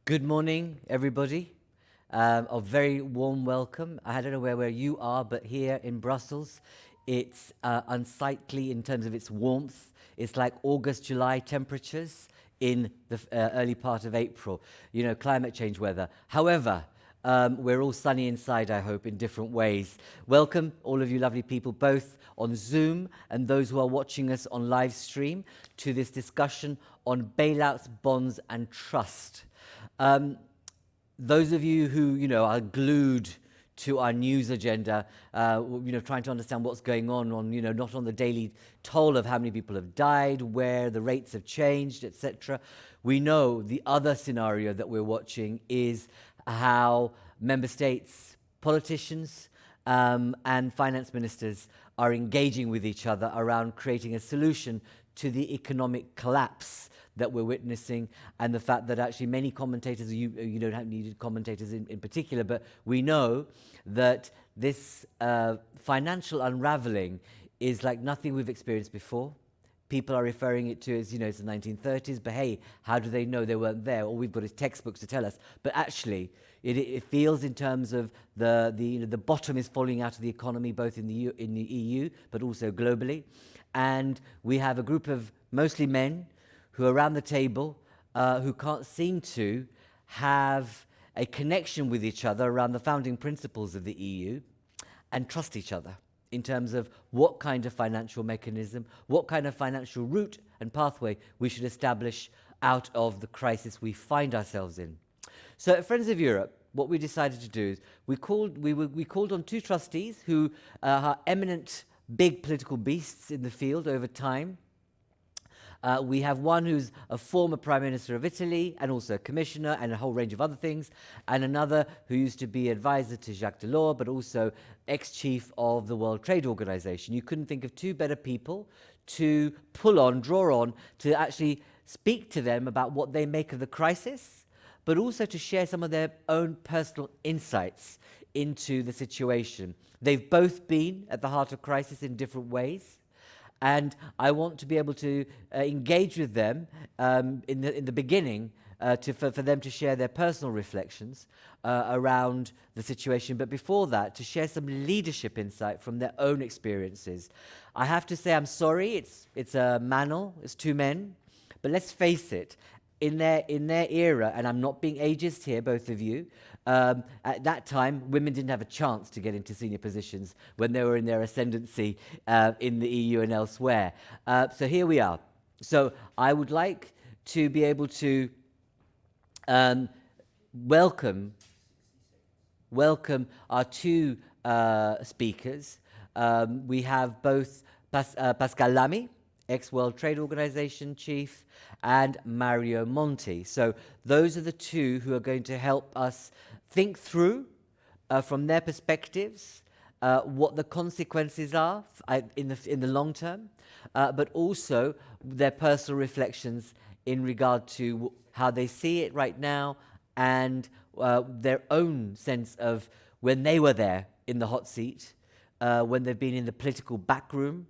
Good morning, everybody. A very warm welcome. I don't know where you are, but here in Brussels, it's unsightly in terms of its warmth. It's like August, July temperatures in the early part of April. You know, climate change weather. However, we're all sunny inside, I hope, in different ways. Welcome, all of you lovely people, both on Zoom and those who are watching us on live stream, to this discussion on bailouts, bonds, and trust. Those of you who, are glued to our news agenda, trying to understand what's going on, not on the daily toll of how many people have died, where the rates have changed, etc. We know the other scenario that we're watching is how member states, politicians, and finance ministers are engaging with each other around creating a solution to the economic collapse that we're witnessing, and the fact that actually many commentators, you don't have needed commentators in particular, but we know that this financial unraveling is like nothing we've experienced before. People are referring it to as, it's the 1930s, but hey, how do they know they weren't there? All we've got is textbooks to tell us. But actually, it feels in terms of the bottom is falling out of the economy, both in the EU, but also globally. And we have a group of mostly men who are around the table, who can't seem to have a connection with each other around the founding principles of the EU and trust each other in terms of what kind of financial mechanism, what kind of financial route and pathway we should establish out of the crisis we find ourselves in. So at Friends of Europe, what we decided to do is we called on two trustees who are eminent big political beasts in the field over time. We have one who's a former Prime Minister of Italy and also a commissioner and a whole range of other things, and another who used to be advisor to Jacques Delors, but also ex-chief of the World Trade Organization. You couldn't think of two better people to draw on, to actually speak to them about what they make of the crisis, but also to share some of their own personal insights into the situation. They've both been at the heart of crisis in different ways. And I want to be able to engage with them in the beginning for them to share their personal reflections around the situation. But before that, to share some leadership insight from their own experiences. I have to say I'm sorry, it's a manel, it's two men. But let's face it, in their era, and I'm not being ageist here, both of you, at that time, women didn't have a chance to get into senior positions when they were in their ascendancy in the EU and elsewhere. So here we are. So I would like to be able to welcome our two speakers. We have both Pascal Lamy, ex-World Trade Organization chief, and Mario Monti. So those are the two who are going to help us think through, from their perspectives, what the consequences are in the long term, but also their personal reflections in regard to how they see it right now, and their own sense of when they were there in the hot seat, when they've been in the political back room,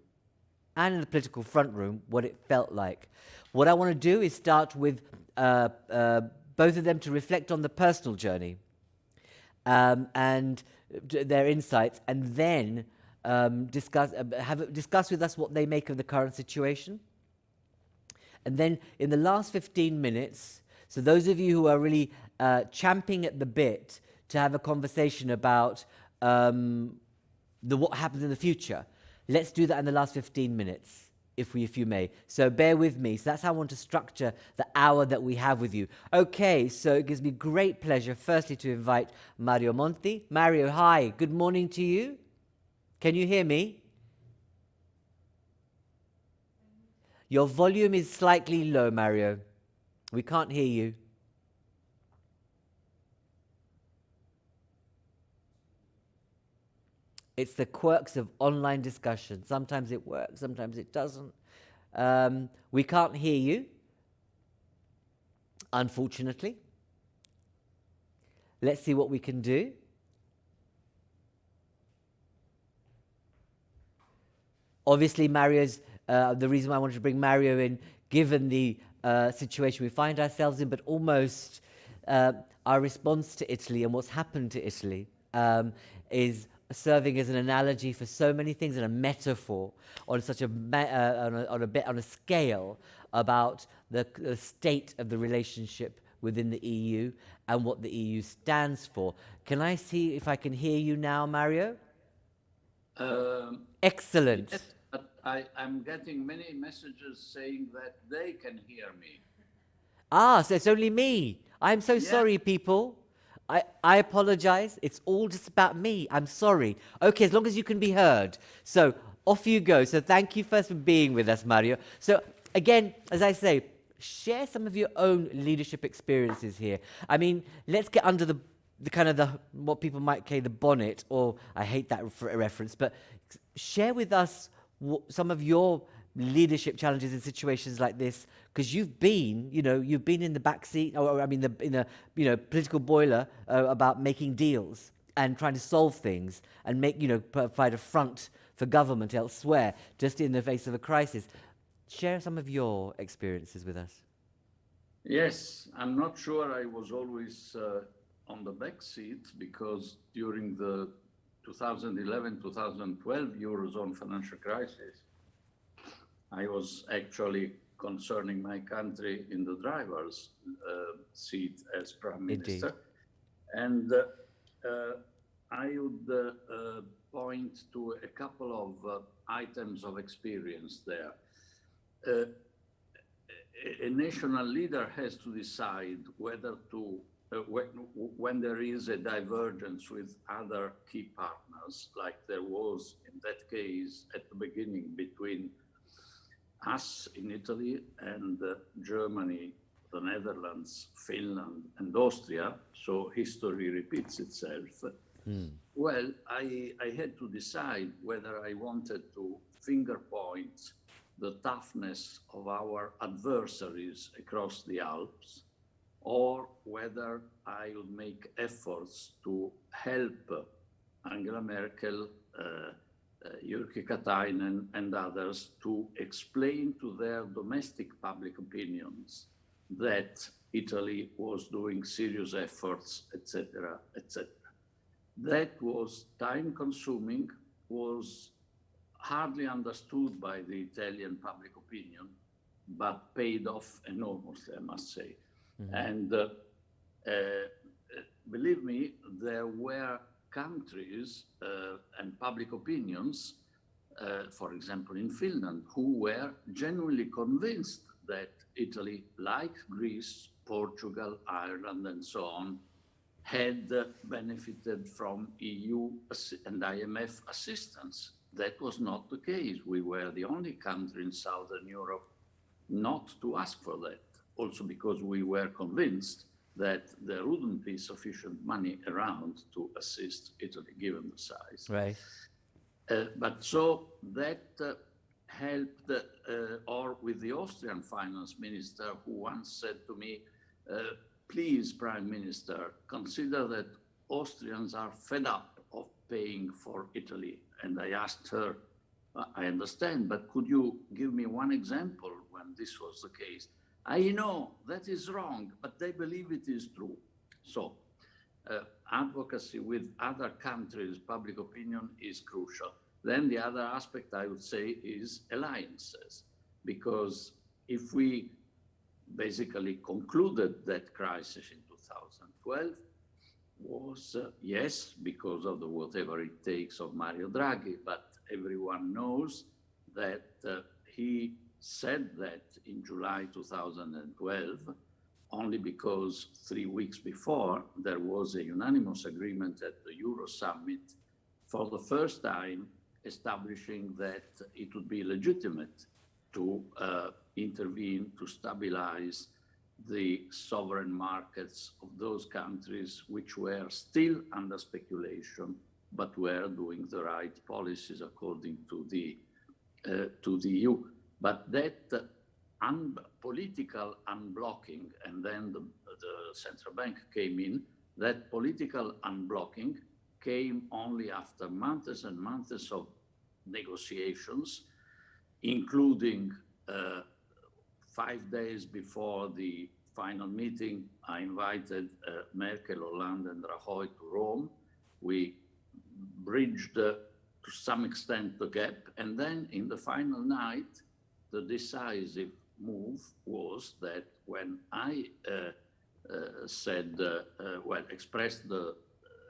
and in the political front room, what it felt like. What I want to do is start with both of them to reflect on the personal journey and their insights, and then discuss with us what they make of the current situation. And then in the last 15 minutes, so those of you who are really champing at the bit to have a conversation about what happens in the future, let's do that in the last 15 minutes, if you may. So bear with me. So that's how I want to structure the hour that we have with you. Okay, so it gives me great pleasure, firstly, to invite Mario Monti. Mario, hi. Good morning to you. Can you hear me? Your volume is slightly low, Mario. We can't hear you. It's the quirks of online discussion. Sometimes it works, sometimes it doesn't. We can't hear you, unfortunately. Let's see what we can do. Obviously, Mario's the reason why I wanted to bring Mario in, given the situation we find ourselves in, but almost our response to Italy and what's happened to Italy is serving as an analogy for so many things and a metaphor on such on a scale about the state of the relationship within the EU and what the EU stands for. Can I see if I can hear you now, Mario? Excellent. Yes, but I'm getting many messages saying that they can hear me. So it's only me. I'm so Yeah. sorry, people. I apologize. It's all just about me. I'm sorry. Okay, as long as you can be heard. So off you go. So thank you first for being with us, Mario. So again, as I say, share some of your own leadership experiences here. I mean, let's get under the kind of the what people might call the bonnet, or I hate that reference, but share with us some of your leadership challenges in situations like this, because you've been in the back seat, or I mean, in the political boiler about making deals and trying to solve things and provide a front for government elsewhere, just in the face of a crisis. Share some of your experiences with us. Yes, I'm not sure I was always on the back seat, because during the 2011-2012 Eurozone financial crisis, I was actually concerning my country in the driver's seat as Prime Minister. Indeed. And I would point to a couple of items of experience there. A national leader has to decide whether to, when there is a divergence with other key partners, like there was in that case at the beginning between us in Italy and Germany, the Netherlands, Finland, and Austria, so history repeats itself. Well, I had to decide whether I wanted to finger point the toughness of our adversaries across the Alps, or whether I would make efforts to help Angela Merkel, Jyrki Katainen, and others to explain to their domestic public opinions that Italy was doing serious efforts, etc., etc. That was time-consuming, was hardly understood by the Italian public opinion, but paid off enormously, I must say. And believe me, there were countries and public opinions, for example, in Finland, who were genuinely convinced that Italy, like Greece, Portugal, Ireland, and so on, had benefited from EU and IMF assistance. That was not the case. We were the only country in Southern Europe not to ask for that, also because we were convinced that there wouldn't be sufficient money around to assist Italy, given the size. Right. But so that helped, or with the Austrian finance minister, who once said to me, please, Prime Minister, consider that Austrians are fed up of paying for Italy. And I asked her, I understand, but could you give me one example when this was the case? I know that is wrong, but they believe it is true. So advocacy with other countries' public opinion is crucial. Then the other aspect I would say is alliances, because if we basically concluded that crisis in 2012 was, yes, because of the whatever it takes of Mario Draghi, but everyone knows that he said that in July 2012 only because 3 weeks before there was a unanimous agreement at the Euro Summit for the first time establishing that it would be legitimate to intervene to stabilize the sovereign markets of those countries which were still under speculation, but were doing the right policies according to the EU. But that political unblocking, and then the central bank came in, that political unblocking came only after months and months of negotiations, including 5 days before the final meeting, I invited Merkel, Hollande, and Rajoy to Rome. We bridged to some extent the gap. And then in the final night, the decisive move was that when I expressed the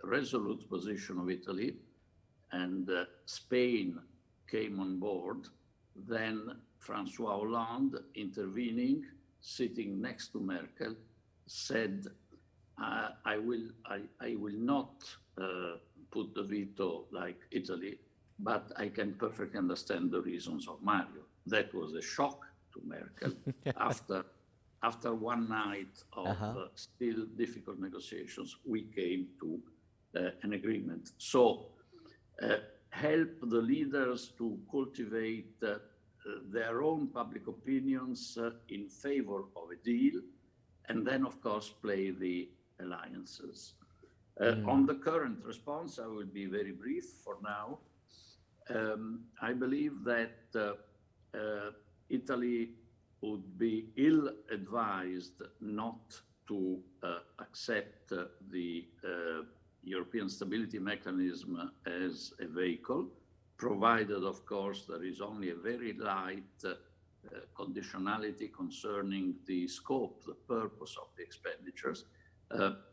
resolute position of Italy and Spain came on board, then François Hollande, intervening, sitting next to Merkel, said, I will not put the veto like Italy, but I can perfectly understand the reasons of Mario. That was a shock to Merkel after one night of still difficult negotiations. We came to an agreement. So help the leaders to cultivate their own public opinions in favor of a deal, and then of course play the alliances. On the current response, I will be very brief for now. I believe that Italy would be ill-advised not to accept the European Stability Mechanism as a vehicle, provided, of course, there is only a very light conditionality concerning the scope, the purpose of the expenditures.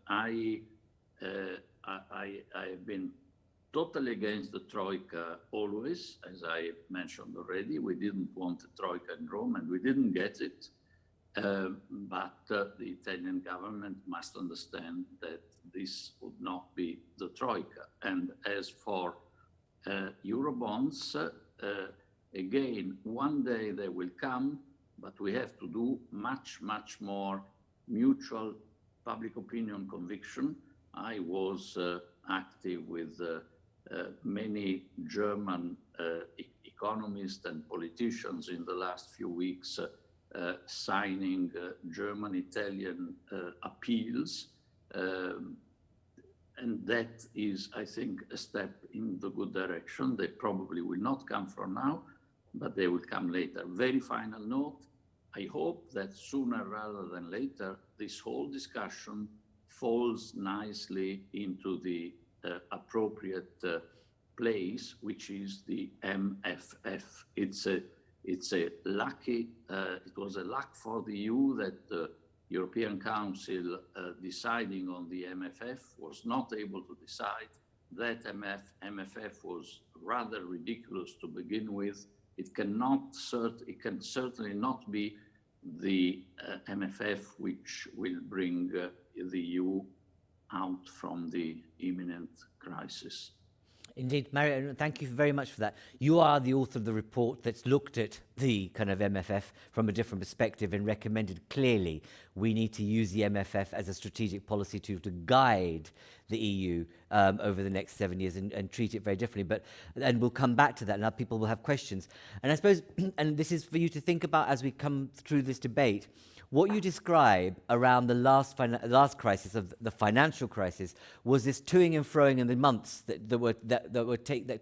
I have been totally against the Troika always, as I mentioned already. We didn't want a Troika in Rome, and we didn't get it. But the Italian government must understand that this would not be the Troika. And as for Eurobonds, again, one day they will come, but we have to do much, much more mutual public opinion conviction. I was active with many German economists and politicians in the last few weeks signing German-Italian appeals. And that is, I think, a step in the good direction. They probably will not come from now, but they will come later. Very final note, I hope that sooner rather than later, this whole discussion falls nicely into the appropriate place, which is the MFF. It's a lucky, it was a luck for the EU that the European Council deciding on the MFF was not able to decide. That MFF was rather ridiculous to begin with. It can certainly not be the MFF which will bring the EU out from the imminent crisis. Indeed, Mario, thank you very much for that. You are the author of the report that's looked at the kind of MFF from a different perspective and recommended clearly we need to use the MFF as a strategic policy tool to guide the EU over the next 7 years and treat it very differently. And we'll come back to that. Now people will have questions. And I suppose, and this is for you to think about as we come through this debate, what you describe around the last crisis of the financial crisis was this toing and froing in the months that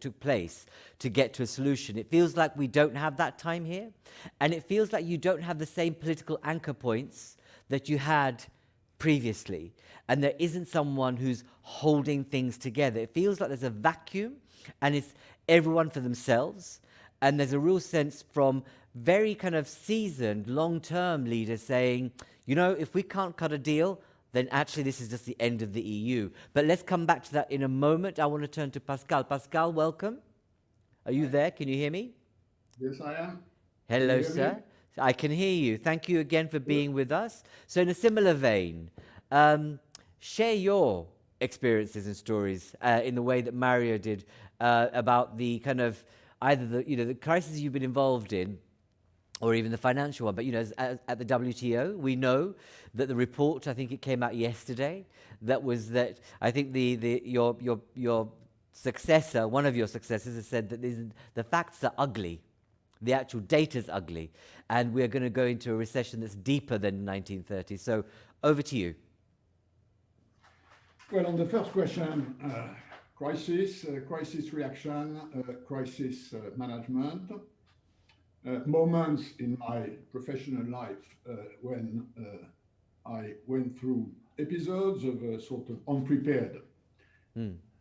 took place to get to a solution. It feels like we don't have that time here, and it feels like you don't have the same political anchor points that you had previously, and there isn't someone who's holding things together. It feels like there's a vacuum, and it's everyone for themselves, and there's a real sense from very kind of seasoned, long-term leaders saying, you know, if we can't cut a deal, then actually this is just the end of the EU. But let's come back to that in a moment. I want to turn to Pascal. Pascal, welcome. Are you there? Can you hear me? Yes, I am. Hello, sir. I can hear you. Thank you again for being with us. So in a similar vein, share your experiences and stories in the way that Mario did about the kind of either the crisis you've been involved in, or even the financial one. But at the WTO, we know that the report, I think it came out yesterday, that I think your successor, one of your successors, has said that the facts are ugly. The actual data's ugly, and we're going to go into a recession that's deeper than 1930. So over to you. Well, on the first question, crisis reaction, crisis management, moments in my professional life when I went through episodes of sort of unprepared,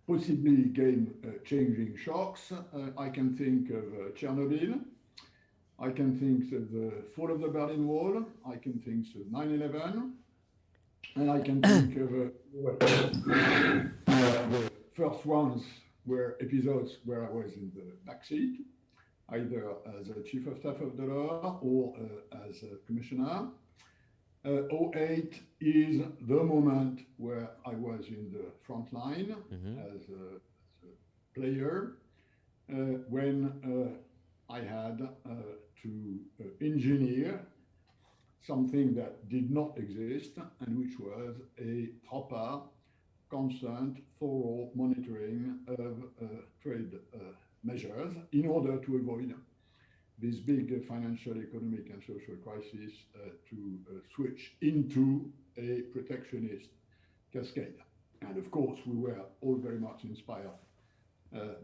possibly game-changing shocks. I can think of Chernobyl. I can think of the fall of the Berlin Wall. I can think of 9/11. And I can think of the first ones were episodes where I was in the backseat, either as a chief of staff of Delors or as a commissioner. 2008 is the moment where I was in the front line as a player, when I had to engineer something that did not exist and which was a proper, constant, thorough monitoring of trade measures in order to avoid this big financial, economic, and social crisis to switch into a protectionist cascade. And of course, we were all very much inspired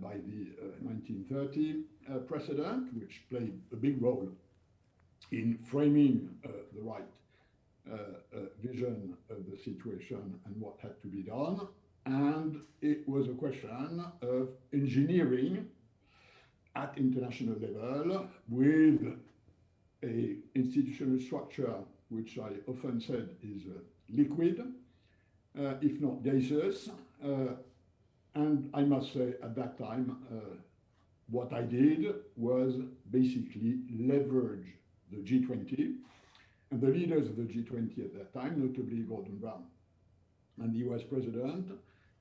by the 1930 precedent, which played a big role in framing the right vision of the situation and what had to be done. And it was a question of engineering at international level with a institutional structure, which I often said is liquid, if not gaseous. And I must say at that time, what I did was basically leverage the G20 and the leaders of the G20 at that time, notably Gordon Brown and the US president,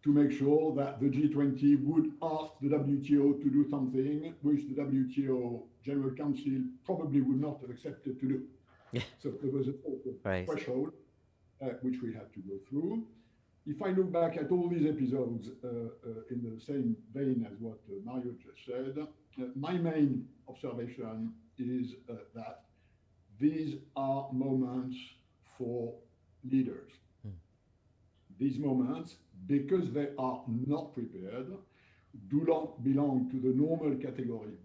to make sure that the G20 would ask the WTO to do something which the WTO General Council probably would not have accepted to do. Yeah. So there was a sort of threshold which we had to go through. If I look back at all these episodes in the same vein as what Mario just said, my main observation is that these are moments for leaders. These moments, because they are not prepared, do not belong to the normal category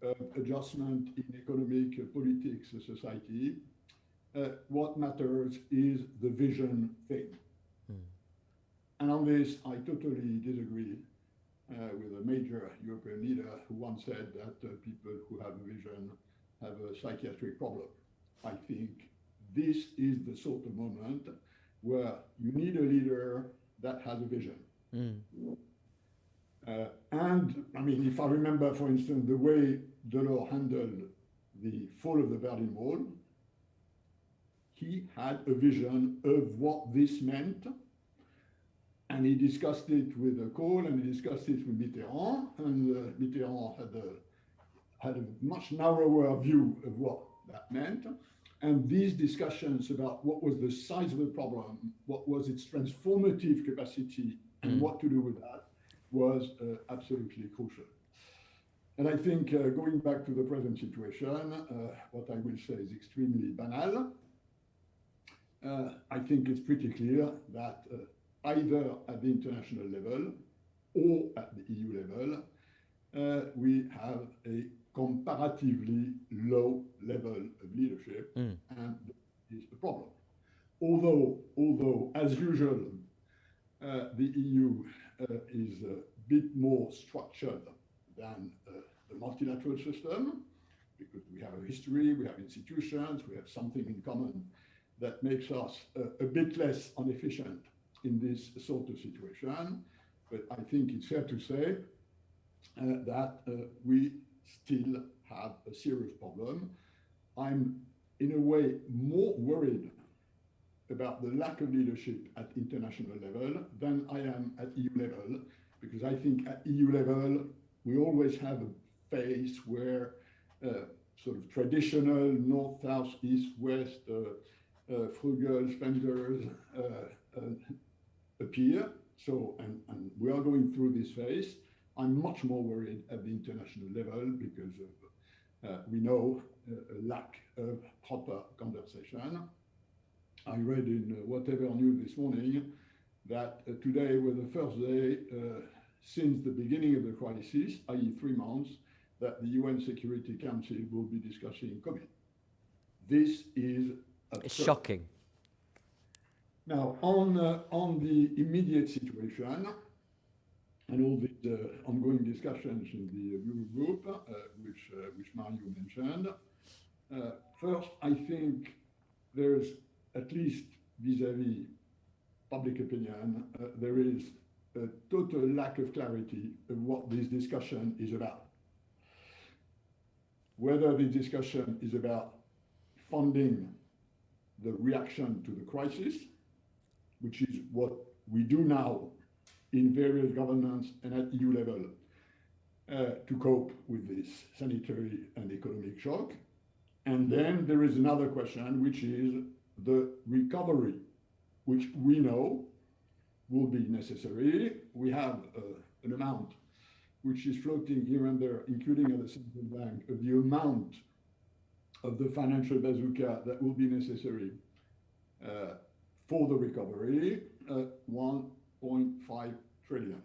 of adjustment in economic, politics, society. What matters is the vision thing. And on this, I totally disagree with a major European leader who once said that people who have a vision have a psychiatric problem. I think this is the sort of moment where you need a leader that has a vision. And I mean, if I remember, for instance, the way Delors handled the fall of the Berlin Wall, he had a vision of what this meant. And he discussed it with Kohl, and he discussed it with Mitterrand, and Mitterrand had a much narrower view of what that meant. And these discussions about what was the size of the problem, what was its transformative capacity, and what to do with that was absolutely crucial. And I think going back to the present situation, what I will say is extremely banal. I think it's pretty clear that either at the international level or at the EU level, we have a comparatively low level of leadership, and that is a problem. Although as usual, the EU is a bit more structured than the multilateral system, because we have a history, we have institutions, we have something in common that makes us a bit less inefficient in this sort of situation. But I think it's fair to say that we still have a serious problem. I'm in a way more worried about the lack of leadership at international level than I am at EU level, because I think at EU level we always have a phase where sort of traditional north, south, east, west, frugal spenders appear. So, and we are going through this phase. I'm much more worried at the international level because of, we know, a lack of proper conversation. I read in Whatever News this morning that today was the first day since the beginning of the crisis, i.e. 3 months, that the UN Security Council will be discussing COVID. This is absurd. It's shocking. Now, on the immediate situation and all the ongoing discussions in the Eurogroup, which Mario mentioned, first, I think there's, at least vis-à-vis public opinion, there is a total lack of clarity of what this discussion is about. Whether this discussion is about funding the reaction to the crisis, which is what we do now in various governments and at EU level to cope with this sanitary and economic shock. And then there is another question, which is the recovery, which we know will be necessary. We have an amount which is floating here and there, including at the central bank, of the amount of the financial bazooka that will be necessary for the recovery, 1.5 trillion.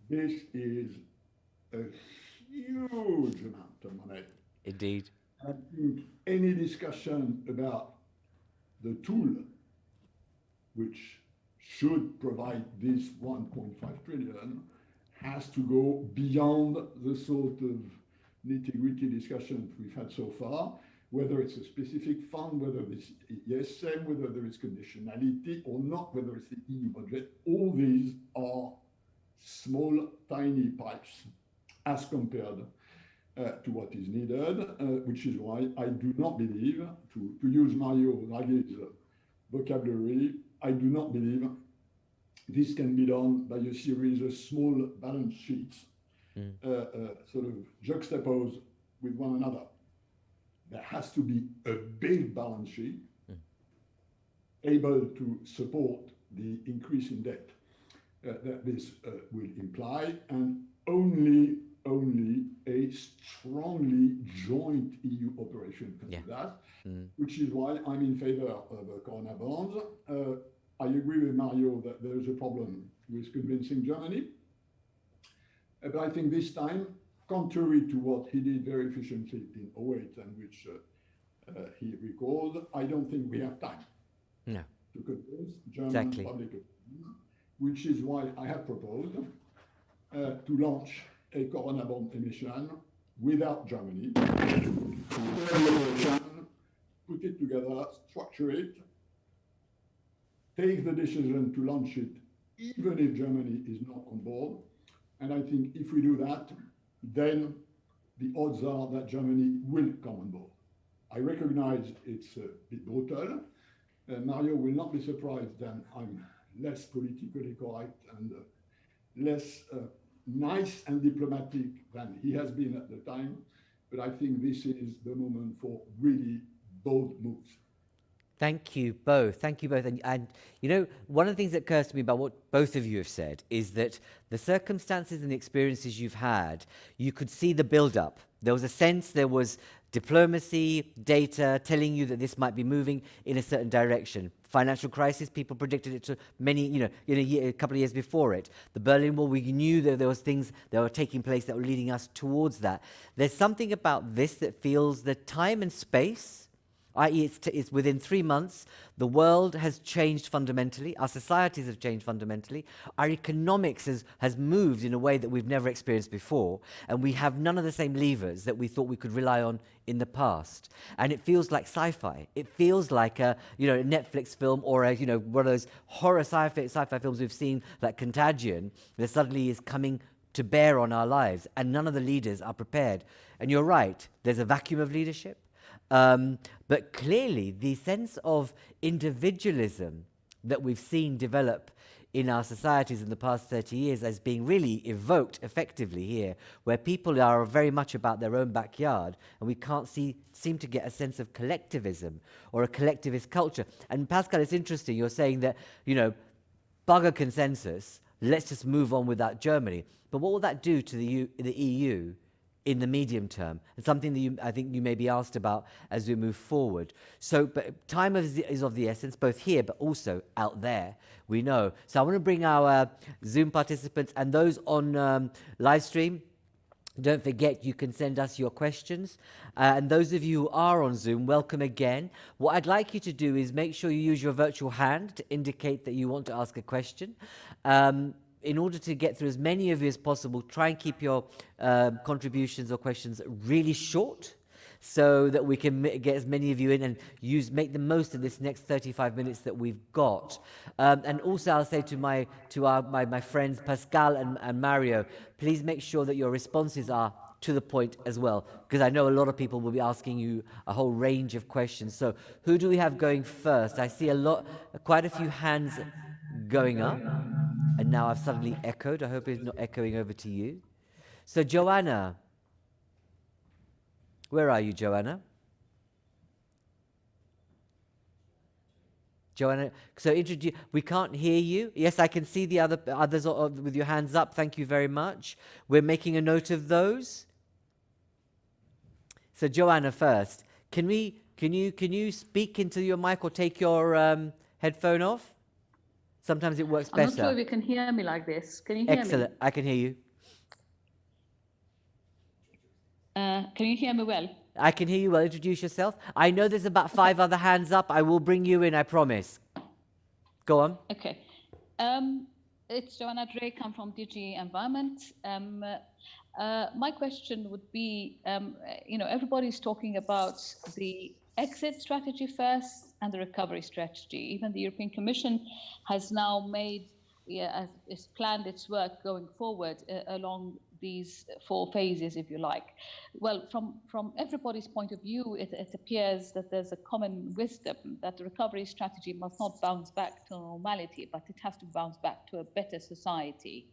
This is a huge amount of money. Indeed. I think any discussion about the tool which should provide this 1.5 trillion has to go beyond the sort of nitty-gritty discussions we've had so far, whether it's a specific fund, whether it's ESM, whether there is conditionality or not, whether it's the EU budget. All these are small, tiny pipes as compared to what is needed, which is why I do not believe, to use Mario Draghi's vocabulary, I do not believe this can be done by a series of small balance sheets, sort of juxtaposed with one another. There has to be a big balance sheet able to support the increase in debt that this will imply, and only a strongly joint EU operation can do that, which is why I'm in favor of Corona bonds. I agree with Mario that there is a problem with convincing Germany, but I think this time, contrary to what he did very efficiently in 2008 and which he recalled, I don't think we have time to convince German public opinion, which is why I have proposed to launch a Corona bond emission without Germany, put it together, structure it, take the decision to launch it, even if Germany is not on board. And I think if we do that, then the odds are that Germany will come on board. I recognize it's a bit brutal. Mario will not be surprised that I'm less politically correct and less nice and diplomatic than he has been at the time. But I think this is the moment for really bold moves. Thank you both. Thank you both. And you know, one of the things that occurs to me about what both of you have said is that the circumstances and the experiences you've had, you could see the build-up. There was a sense, there was diplomacy, data telling you that this might be moving in a certain direction. Financial crisis, people predicted it to many, a couple of years before it. The Berlin Wall, we knew that there was things that were taking place that were leading us towards that. There's something about this that feels that time and space, i.e. it's within 3 months, the world has changed fundamentally, our societies have changed fundamentally, our economics has moved in a way that we've never experienced before, and we have none of the same levers that we thought we could rely on in the past. And it feels like sci-fi. It feels like a Netflix film or one of those horror sci-fi films we've seen, like Contagion, that suddenly is coming to bear on our lives, and none of the leaders are prepared. And you're right, there's a vacuum of leadership. But clearly, the sense of individualism that we've seen develop in our societies in the past 30 years as being really evoked effectively here, where people are very much about their own backyard, and we can't seem to get a sense of collectivism or a collectivist culture. And Pascal, it's interesting, you're saying that, bugger consensus, let's just move on without Germany. But what will that do to the EU in the medium term? And something that I think you may be asked about as we move forward. So, but time is of the essence, both here but also out there, we know. So I want to bring our Zoom participants and those on live stream. Don't forget, you can send us your questions. And those of you who are on Zoom, welcome again. What I'd like you to do is make sure you use your virtual hand to indicate that you want to ask a question. In order to get through as many of you as possible, try and keep your contributions or questions really short, so that we can get as many of you in and make the most of this next 35 minutes that we've got. And also I'll say to my friends Pascal and Mario, please make sure that your responses are to the point as well, because I know a lot of people will be asking you a whole range of questions. So who do we have going first? I see quite a few hands going up, and now I've suddenly echoed. I hope it's not echoing over to you. So Joanna, where are you, Joanna? Joanna, so we can't hear you. Yes, I can see the others with your hands up. Thank you very much. We're making a note of those. So Joanna first. Can you speak into your mic or take your headphone off? Sometimes it works better. I'm not sure if you can hear me like this. Can you hear me? Excellent. I can hear you. Can you hear me well? I can hear you well. Introduce yourself. I know there's about 5 other hands up. I will bring you in, I promise. Go on. Okay. It's Joanna Drake. I'm from DG Environment. My question would be, everybody's talking about the exit strategy first and the recovery strategy. Even the European Commission has now it's planned its work going forward along these 4 phases, if you like. Well, from everybody's point of view, it appears that there's a common wisdom that the recovery strategy must not bounce back to normality, but it has to bounce back to a better society.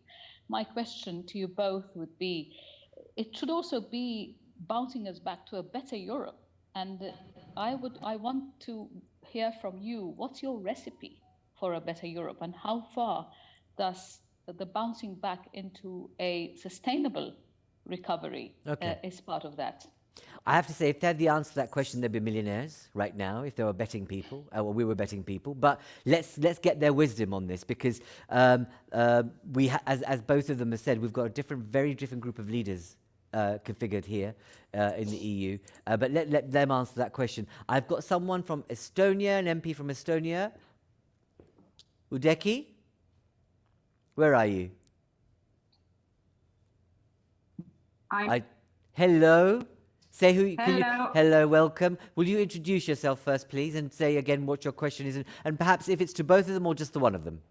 My question to you both would be, it should also be bouncing us back to a better Europe. And I want to hear from you, what's your recipe for a better Europe, and how far does the bouncing back into a sustainable recovery is part of that? I have to say, if they had the answer to that question, they'd be millionaires right now, if they were betting people, or we were betting people. But let's get their wisdom on this, because as both of them have said, we've got a very different group of leaders configured here in the EU. But let them answer that question. I've got someone from Estonia, an MP from Estonia. Udeki? Where are you? Hello. Say who. Hello. Hello, welcome. Will you introduce yourself first, please, and say again what your question is, and perhaps if it's to both of them or just to one of them?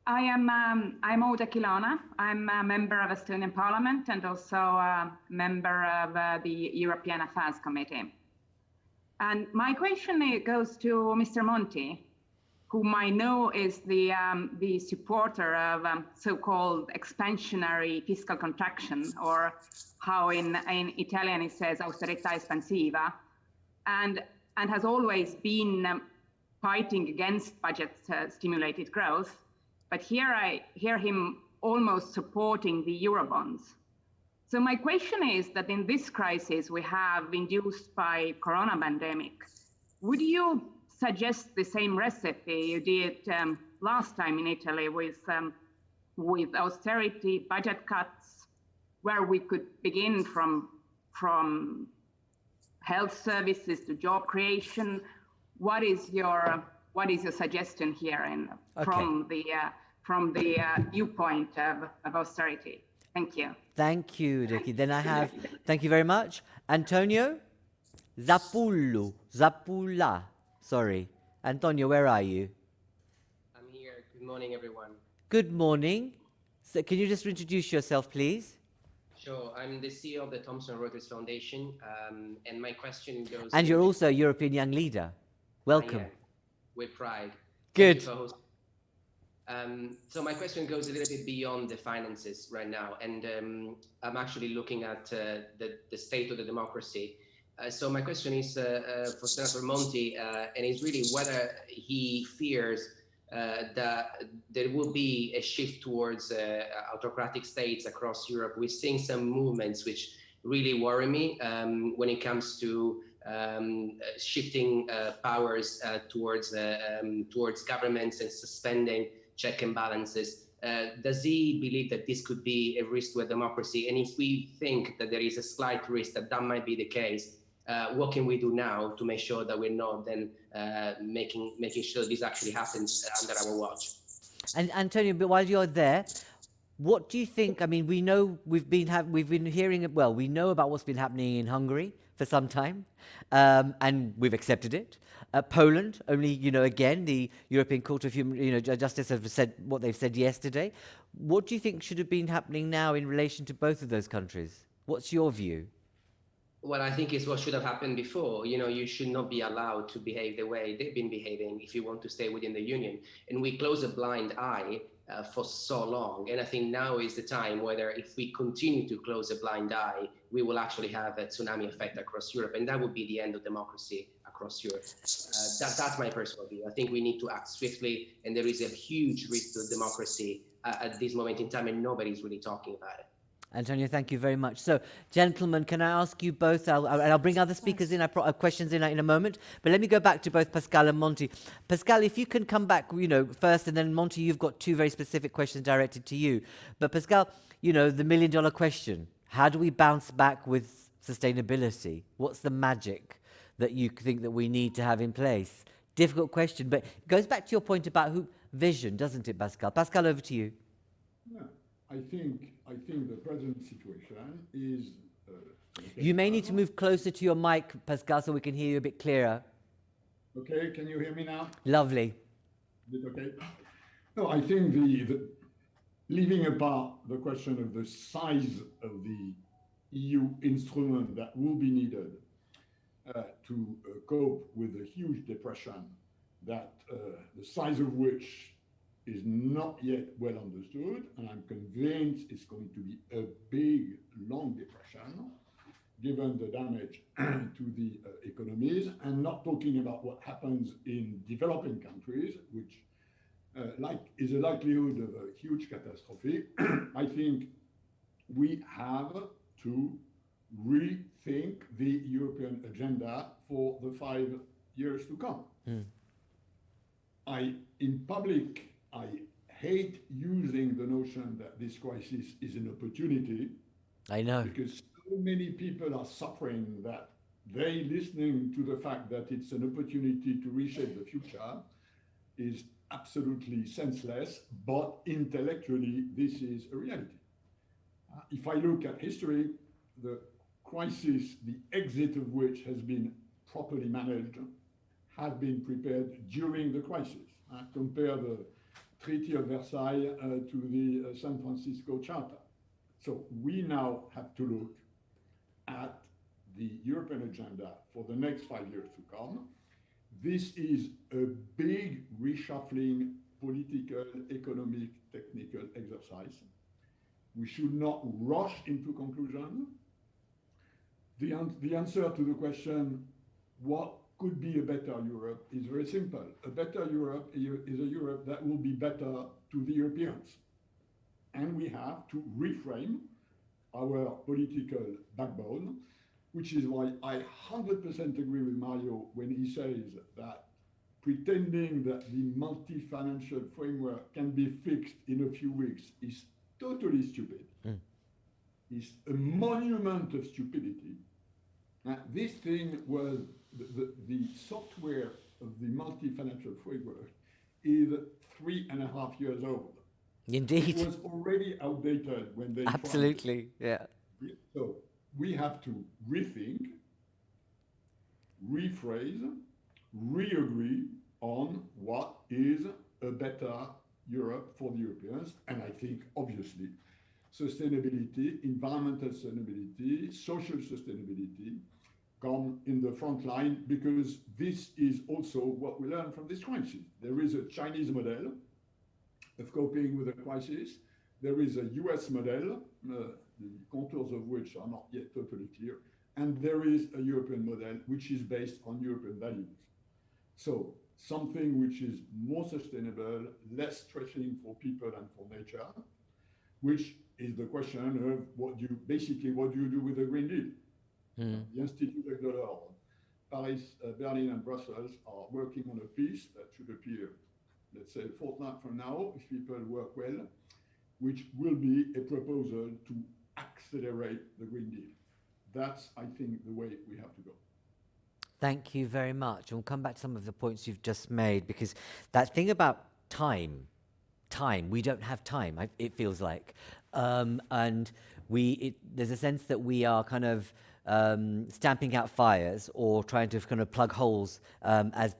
I'm Udeki Lana. I'm a member of Estonian Parliament and also a member of the European Affairs Committee. And my question goes to Mr. Monti, whom I know is the supporter of so-called expansionary fiscal contraction, or how in Italian it says austerità espansiva, and has always been fighting against budget-stimulated growth. But here I hear him almost supporting the Eurobonds. So my question is that in this crisis we have induced by corona pandemic, would you suggest the same recipe you did last time in Italy with austerity, budget cuts, where we could begin from health services to job creation? What is your suggestion here from the viewpoint of austerity? Thank you. Thank you, Udeki. Then thank you very much. Antonio Zappula. Sorry. Antonio, where are you? I'm here. Good morning, everyone. Good morning. So can you just introduce yourself, please? Sure. I'm the CEO of the Thomson Reuters Foundation, and my question goes... And you're also a European Young Leader. Welcome. With pride. Good. So my question goes a little bit beyond the finances right now, and I'm actually looking at the state of the democracy. So my question is for Senator Monti, and it's really whether he fears that there will be a shift towards autocratic states across Europe. We're seeing some movements which really worry me when it comes to shifting powers towards governments and suspending check and balances. Does he believe that this could be a risk to a democracy? And if we think that there is a slight risk that that might be the case, what can we do now to make sure that we're not then making sure this actually happens under our watch? And Antonio, but while you're there, what do you think? I mean, we know we've been hearing, well, we know about what's been happening in Hungary for some time, and we've accepted it. Poland, only, again, the European Court of Human, Justice have said what they've said yesterday. What do you think should have been happening now in relation to both of those countries? What's your view? Well, I think it's what should have happened before. You should not be allowed to behave the way they've been behaving if you want to stay within the union. And we close a blind eye for so long. And I think now is the time whether if we continue to close a blind eye, we will actually have a tsunami effect across Europe. And that would be the end of democracy across Europe. That's my personal view. I think we need to act swiftly. And there is a huge risk to democracy at this moment in time, and nobody's really talking about it. Antonio, thank you very much. So, gentlemen, can I ask you both, and I'll bring other speakers in, questions in a moment, but let me go back to both Pascal and Monti. Pascal, if you can come back, first, and then Monti, you've got two very specific questions directed to you. But Pascal, the million-dollar question, how do we bounce back with sustainability? What's the magic that you think that we need to have in place? Difficult question, but it goes back to your point about vision, doesn't it, Pascal? Pascal, over to you. Yeah. I think the present situation is... You may need to move closer to your mic, Pascal, so we can hear you a bit clearer. Okay, can you hear me now? Lovely. Is it okay? No, I think leaving apart the question of the size of the EU instrument that will be needed to cope with the huge depression that the size of which is not yet well understood, and I'm convinced it's going to be a big, long depression, given the damage to the economies, and not talking about what happens in developing countries, which is a likelihood of a huge catastrophe. I think we have to rethink the European agenda for the 5 years to come. In public, I hate using the notion that this crisis is an opportunity. I know. Because so many people are suffering that they listening to the fact that it's an opportunity to reshape the future is absolutely senseless, but intellectually, this is a reality. If I look at history, the crisis, the exit of which has been properly managed, have been prepared during the crisis. Compare the Treaty of Versailles to the San Francisco Charter. So we now have to look at the European agenda for the next 5 years to come. This is a big reshuffling, political, economic, technical exercise. We should not rush into conclusion. The answer to the question, what could be a better Europe, is very simple. A better Europe is a Europe that will be better to the Europeans. And we have to reframe our political backbone, which is why I 100% agree with Mario when he says that pretending that the multi-financial framework can be fixed in a few weeks is totally stupid. It's a monument of stupidity. This thing was the software of the multi-financial framework is 3.5 years old. Indeed. It was already outdated when they Absolutely, yeah. So we have to rethink, rephrase, re-agree on what is a better Europe for the Europeans. And I think, obviously, sustainability, environmental sustainability, social sustainability come in the front line, because this is also what we learn from this crisis. There is a Chinese model of coping with a crisis. There is a US model, the contours of which are not yet totally clear. And there is a European model, which is based on European values. So something which is more sustainable, less stressing for people and for nature, which is the question of what do you do with the Green Deal? The Institute of Delors, Paris, Berlin, and Brussels are working on a piece that should appear, let's say, a fortnight from now, if people work well, which will be a proposal to accelerate the Green Deal. That's, I think, the way we have to go. Thank you very much. And we'll come back to some of the points you've just made, because that thing about time, we don't have time, it feels like. And there's a sense that we are kind of stamping out fires or trying to kind of plug holes as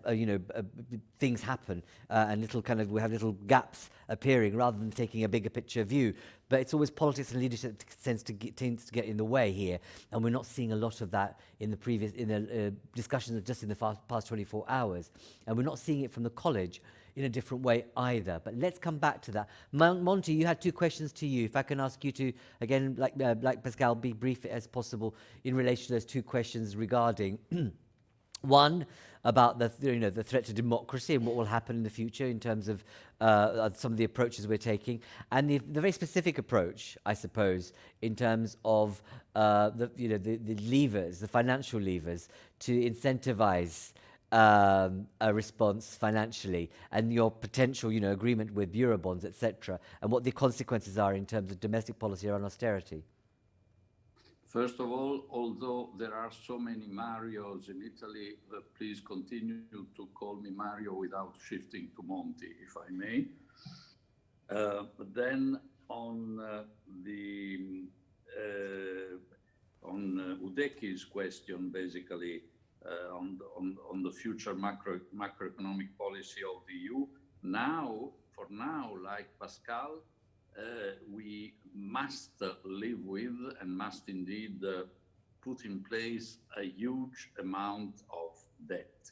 things happen, and we have little gaps appearing rather than taking a bigger picture view. But it's always politics and leadership tends to get in the way here, and we're not seeing a lot of that in the discussions just in the past 24 hours, and we're not seeing it from the college in a different way either. But let's come back to that. Monti, you had two questions to you. If I can ask you to, again, like Pascal, be brief as possible in relation to those two questions regarding one, about the threat to democracy and what will happen in the future in terms of some of the approaches we're taking, and the very specific approach, I suppose, in terms of the levers, the financial levers to incentivize a response financially, and your potential, agreement with Eurobonds, etc., and what the consequences are in terms of domestic policy around austerity. First of all, although there are so many Marios in Italy, please continue to call me Mario without shifting to Monti, if I may. But then on Udeki's question, basically, on the future macroeconomic policy of the EU. For now, like Pascal, we must live with and must indeed put in place a huge amount of debt.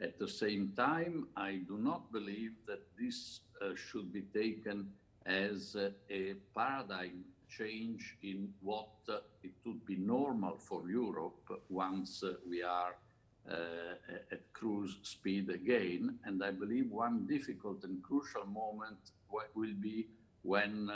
At the same time, I do not believe that this should be taken as a paradigm change in what it would be normal for Europe once we are at cruise speed again. And I believe one difficult and crucial moment will be when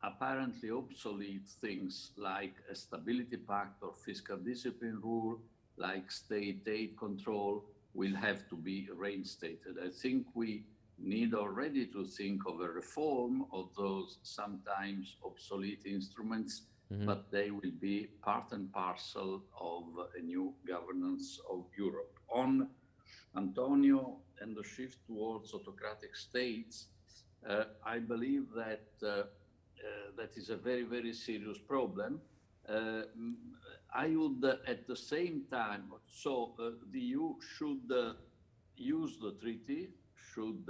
apparently obsolete things like a stability pact or fiscal discipline rule, like state aid control, will have to be reinstated. I think we need already to think of a reform of those sometimes obsolete instruments, but they will be part and parcel of a new governance of Europe. On Antonio and the shift towards autocratic states, I believe that that is a very, very serious problem. I would at the same time, the EU should use the treaty, should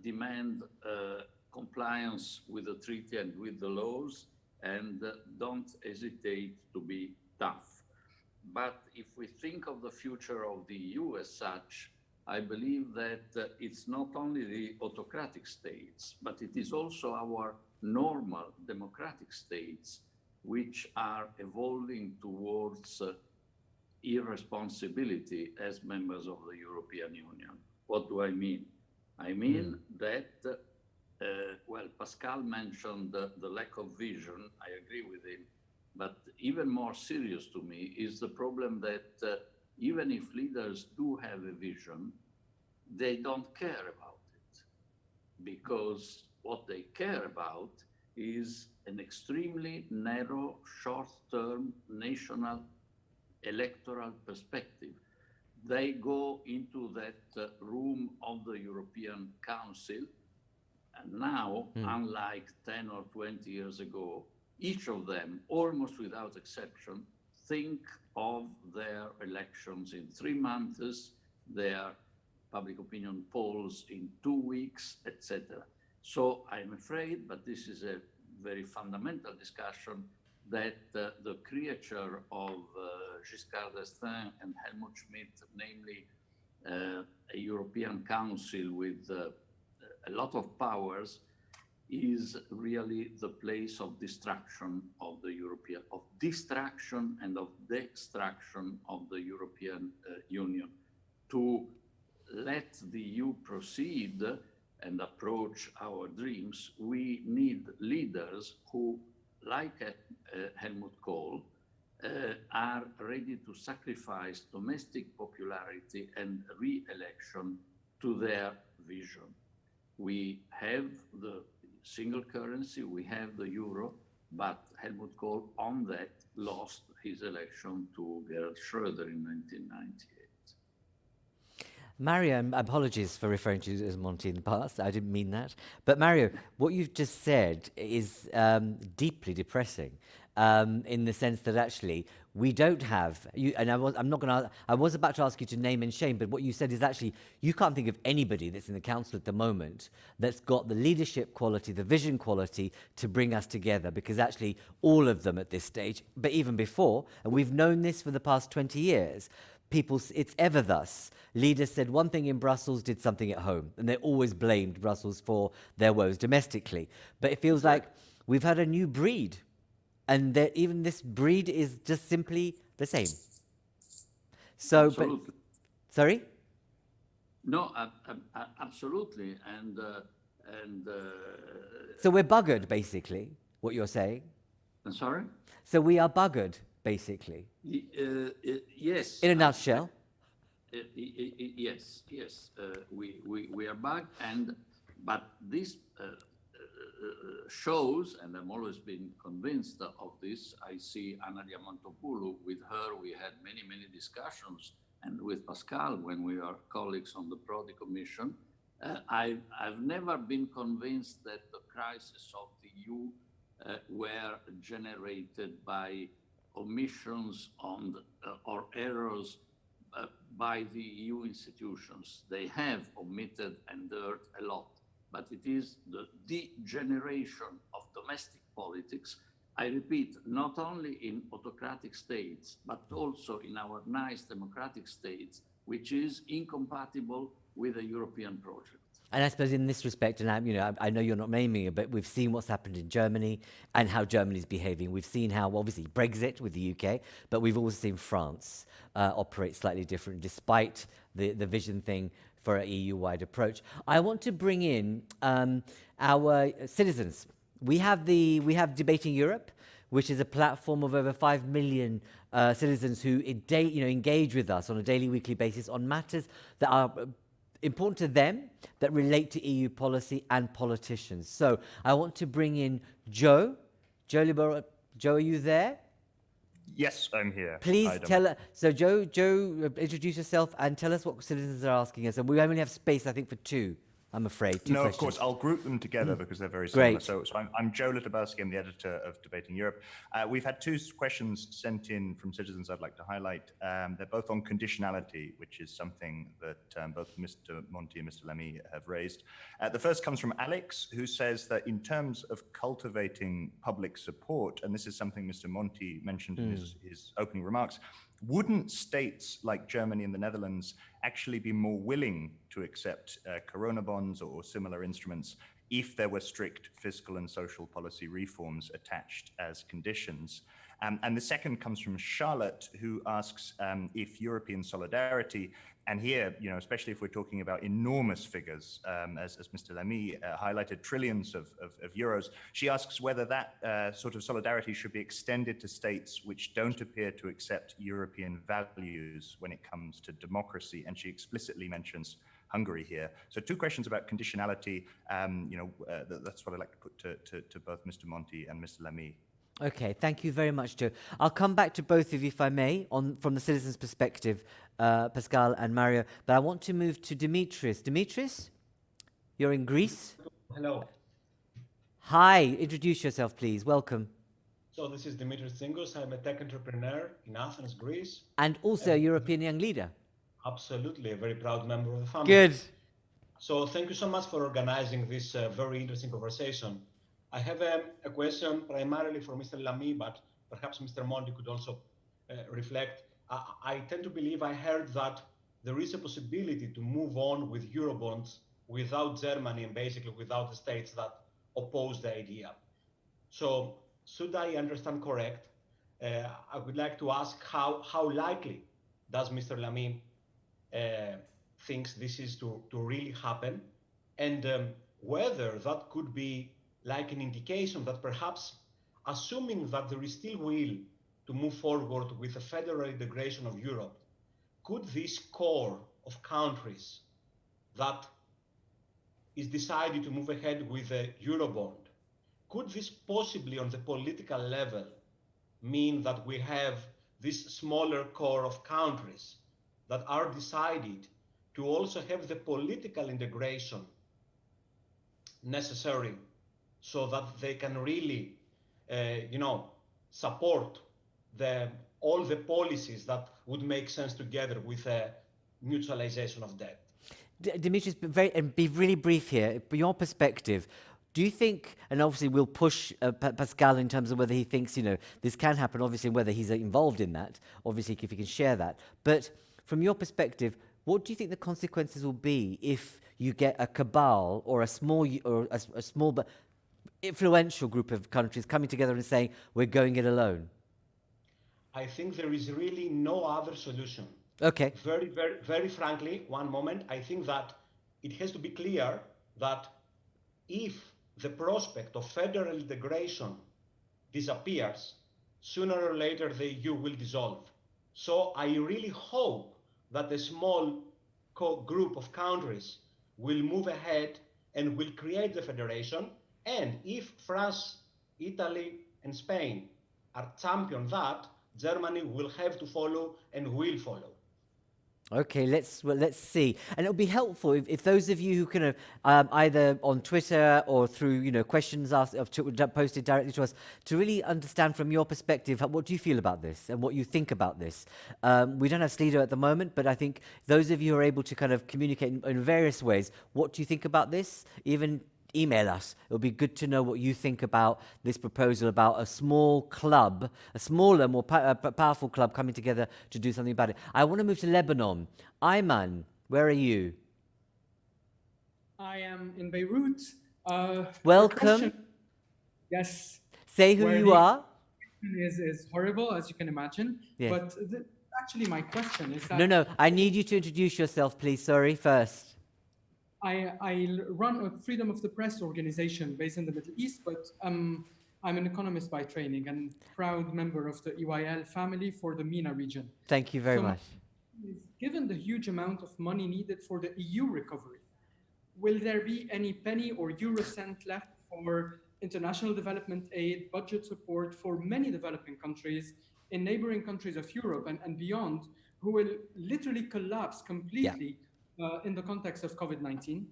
demand compliance with the treaty and with the laws, and don't hesitate to be tough. But if we think of the future of the EU as such, I believe that it's not only the autocratic states, but it is also our normal democratic states which are evolving towards irresponsibility as members of the European Union. What do I mean? I mean that, Pascal mentioned the lack of vision. I agree with him. But even more serious to me is the problem that even if leaders do have a vision, they don't care about it, because what they care about is an extremely narrow, short-term, national electoral perspective. They go into that room of the European Council, and now, unlike 10 or 20 years ago, each of them, almost without exception, think of their elections in 3 months, their public opinion polls in 2 weeks, etc. So I'm afraid, but this is a very fundamental discussion, that the creature of Giscard d'Estaing and Helmut Schmidt, namely a European Council with a lot of powers, is really the place of distraction of the European, of distraction and of destruction of the European Union. To let the EU proceed and approach our dreams, we need leaders who, like Helmut Kohl, are ready to sacrifice domestic popularity and re-election to their vision. We have the single currency, we have the euro, but Helmut Kohl on that lost his election to Gerhard Schröder in 1998. Mario, apologies for referring to you as Monti in the past. I didn't mean that. But Mario, what you've just said is deeply depressing in the sense that actually we don't have you. And I was about to ask you to name and shame, but what you said is actually you can't think of anybody that's in the council at the moment that's got the leadership quality, the vision quality to bring us together. Because actually all of them at this stage, but even before, and we've known this for the past 20 years. It's ever thus. Leaders said one thing in Brussels, did something at home, and they always blamed Brussels for their woes domestically. But it feels like we've had a new breed, and that even this breed is just simply the same. So, Absolutely. but sorry? No, absolutely, So we're buggered, basically. What you're saying? I'm sorry. So we are buggered, basically. Yes. In a nutshell. Yes. We are back, but this shows, and I'm always been convinced of this. I see Anna Diamantopoulou. With her, we had many discussions, and with Pascal when we are colleagues on the Prodi Commission. I've never been convinced that the crisis of the EU were generated by omissions or errors by the EU institutions. They have omitted and erred a lot, but it is the degeneration of domestic politics. I repeat, not only in autocratic states, but also in our nice democratic states, which is incompatible with the European project. And I suppose in this respect, and I know you're not naming it, but we've seen what's happened in Germany and how Germany's behaving. We've seen how, obviously, Brexit with the UK, but we've also seen France operate slightly different, despite the vision thing for an EU-wide approach. I want to bring in our citizens. We have Debating Europe, which is a platform of over 5 million citizens who engage with us on a daily, weekly basis on matters that are important to them, that relate to EU policy and politicians. So I want to bring in Joe. Joe, are you there? Yes, I'm here. Please tell us. So Joe, introduce yourself and tell us what citizens are asking us. And we only have space, I think, for two. I'm afraid. Two No, questions. Of course, I'll group them together because they're very similar. Great. So I'm Joe Litobarski, I'm the editor of Debating Europe. We've had two questions sent in from citizens I'd like to highlight. They're both on conditionality, which is something that both Mr. Monti and Mr. Lamy have raised. The first comes from Alex, who says that in terms of cultivating public support, and this is something Mr. Monti mentioned in his opening remarks, wouldn't states like Germany and the Netherlands actually be more willing to accept corona bonds or similar instruments if there were strict fiscal and social policy reforms attached as conditions? And the second comes from Charlotte, who asks if European solidarity, and here, especially if we're talking about enormous figures, as Mr. Lamy highlighted, trillions of euros, she asks whether that sort of solidarity should be extended to states which don't appear to accept European values when it comes to democracy, and she explicitly mentions Hungary here. So two questions about conditionality. That's what I'd like to put to both Mr. Monti and Mr. Lamy. Okay, thank you very much, Joe. I'll come back to both of you, if I may, from the citizens' perspective, Pascal and Mario. But I want to move to Dimitris. Dimitris, you're in Greece. Hello. Hi, introduce yourself, please. Welcome. So this is Dimitris Tsingos. I'm a tech entrepreneur in Athens, Greece. And also a European young leader. Absolutely, a very proud member of the family. Good. So thank you so much for organizing this very interesting conversation. I have a question primarily for Mr. Lamy, but perhaps Mr. Monti could also reflect. I tend to believe I heard that there is a possibility to move on with Eurobonds without Germany and basically without the states that oppose the idea. So should I understand correct? I would like to ask how likely does Mr. Lamy thinks this is to really happen, and whether that could be like an indication that perhaps, assuming that there is still will to move forward with the federal integration of Europe, could this core of countries that is decided to move ahead with a Eurobond, could this possibly on the political level mean that we have this smaller core of countries that are decided to also have the political integration necessary so that they can really, support all the policies that would make sense together with a mutualization of debt? Demetrius, be really brief here. From your perspective, do you think, and obviously we'll push Pascal in terms of whether he thinks, this can happen, obviously, whether he's involved in that, obviously, if he can share that. But from your perspective, what do you think the consequences will be if you get a cabal or a small but influential group of countries coming together and saying, we're going it alone? I think there is really no other solution. Okay. Very, very, very frankly, one moment, I think that it has to be clear that if the prospect of federal integration disappears, sooner or later the EU will dissolve. So I really hope that a small group of countries will move ahead and will create the federation. And if France, Italy, and Spain are champion that, Germany will have to follow and will follow. Okay, let's see. And it would be helpful if those of you who can either on Twitter or through questions asked posted directly to us, to really understand from your perspective, what do you feel about this and what you think about this? We don't have Slido at the moment, but I think those of you who are able to kind of communicate in various ways, what do you think about this? Even email us. It would be good to know what you think about this proposal about a small club, a smaller, more powerful club coming together to do something about it. I want to move to Lebanon. Ayman, where are you? I am in Beirut. Welcome. Yes. Say who you are. Is horrible, as you can imagine. Yes. But actually, my question is that... No, I need you to introduce yourself, please. Sorry, first. I run a freedom of the press organization based in the Middle East, but I'm an economist by training and proud member of the EYL family for the MENA region. Thank you very much. Given the huge amount of money needed for the EU recovery, will there be any penny or euro cent left for international development aid, budget support for many developing countries in neighboring countries of Europe and beyond, who will literally collapse completely in the context of COVID-19?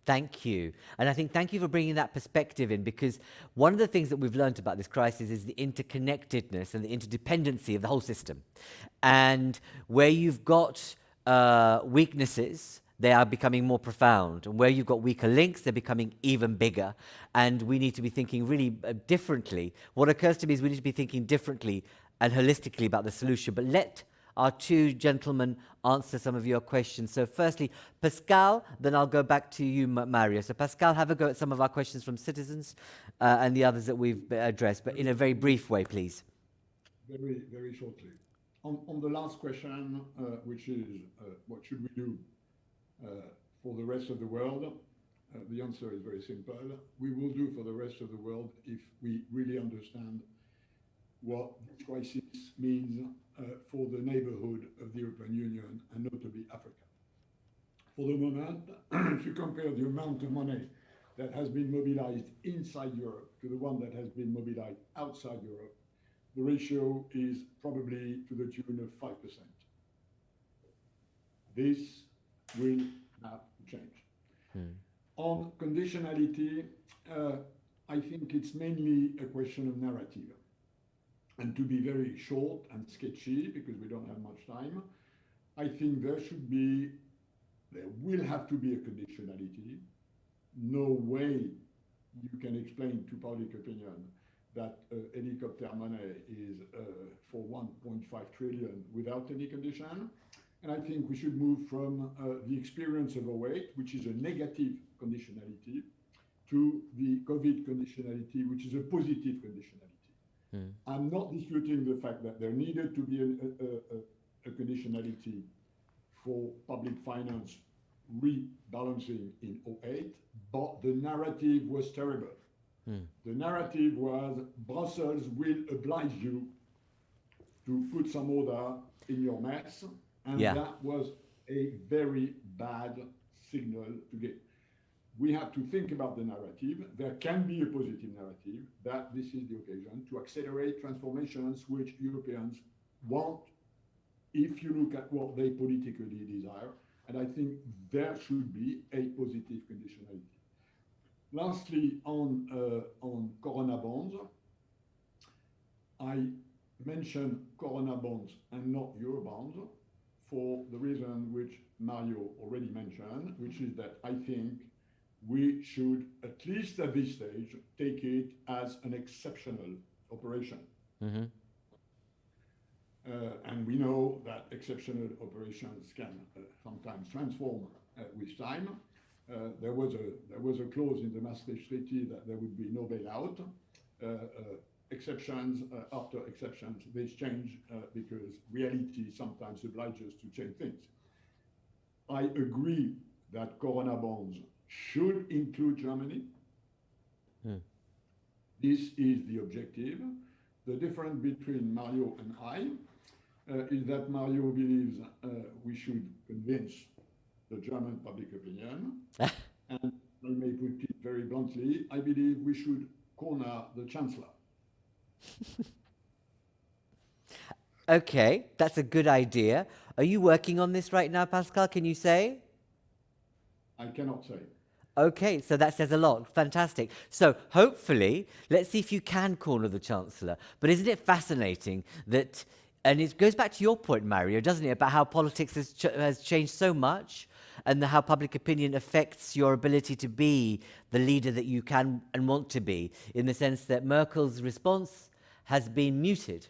Thank you. And I think thank you for bringing that perspective in, because one of the things that we've learned about this crisis is the interconnectedness and the interdependency of the whole system. And where you've got weaknesses, they are becoming more profound. And where you've got weaker links, they're becoming even bigger. And we need to be thinking really differently. What occurs to me is we need to be thinking differently and holistically about the solution. But let our two gentlemen answer some of your questions. So firstly, Pascal, then I'll go back to you, Mario. So Pascal, have a go at some of our questions from citizens and the others that we've addressed, but in a very brief way, please. Very, very shortly. On the last question, which is what should we do for the rest of the world? The answer is very simple. We will do for the rest of the world if we really understand what this crisis means for the neighborhood of the European Union and notably Africa. For the moment, if you compare the amount of money that has been mobilized inside Europe to the one that has been mobilized outside Europe, the ratio is probably to the tune of 5%. This will have to change. On conditionality, I think it's mainly a question of narrative. And to be very short and sketchy, because we don't have much time, I think there will have to be a conditionality. No way you can explain to public opinion that helicopter money is for 1.5 trillion without any condition. And I think we should move from the experience of 2008, which is a negative conditionality, to the COVID conditionality, which is a positive conditionality. I'm not disputing the fact that there needed to be a conditionality for public finance rebalancing in 2008, but the narrative was terrible. The narrative was Brussels will oblige you to put some order in your mess, and that was a very bad signal to give. we have to think about the narrative. There can be a positive narrative that this is the occasion to accelerate transformations which Europeans want if you look at what they politically desire. And I think there should be a positive conditionality. Lastly, on Corona bonds, I mentioned Corona bonds and not Euro bonds for the reason which Mario already mentioned, which is that I think we should, at least at this stage, take it as an exceptional operation. Mm-hmm. And we know that exceptional operations can sometimes transform with time. There was a clause in the Maastricht Treaty that there would be no bailout. Exceptions after exceptions, they change because reality sometimes obliges to change things. I agree that Corona bonds should include Germany. This is the objective. The difference between Mario and I is that Mario believes we should convince the German public opinion. And I may put it very bluntly, I believe we should corner the Chancellor. Okay, that's a good idea. Are you working on this right now, Pascal? Can you say? I cannot say. Okay, so that says a lot. Fantastic. So hopefully, let's see if you can corner the Chancellor. But isn't it fascinating that, and it goes back to your point, Mario, doesn't it, about how politics has changed so much and how public opinion affects your ability to be the leader that you can and want to be, in the sense that Merkel's response has been muted.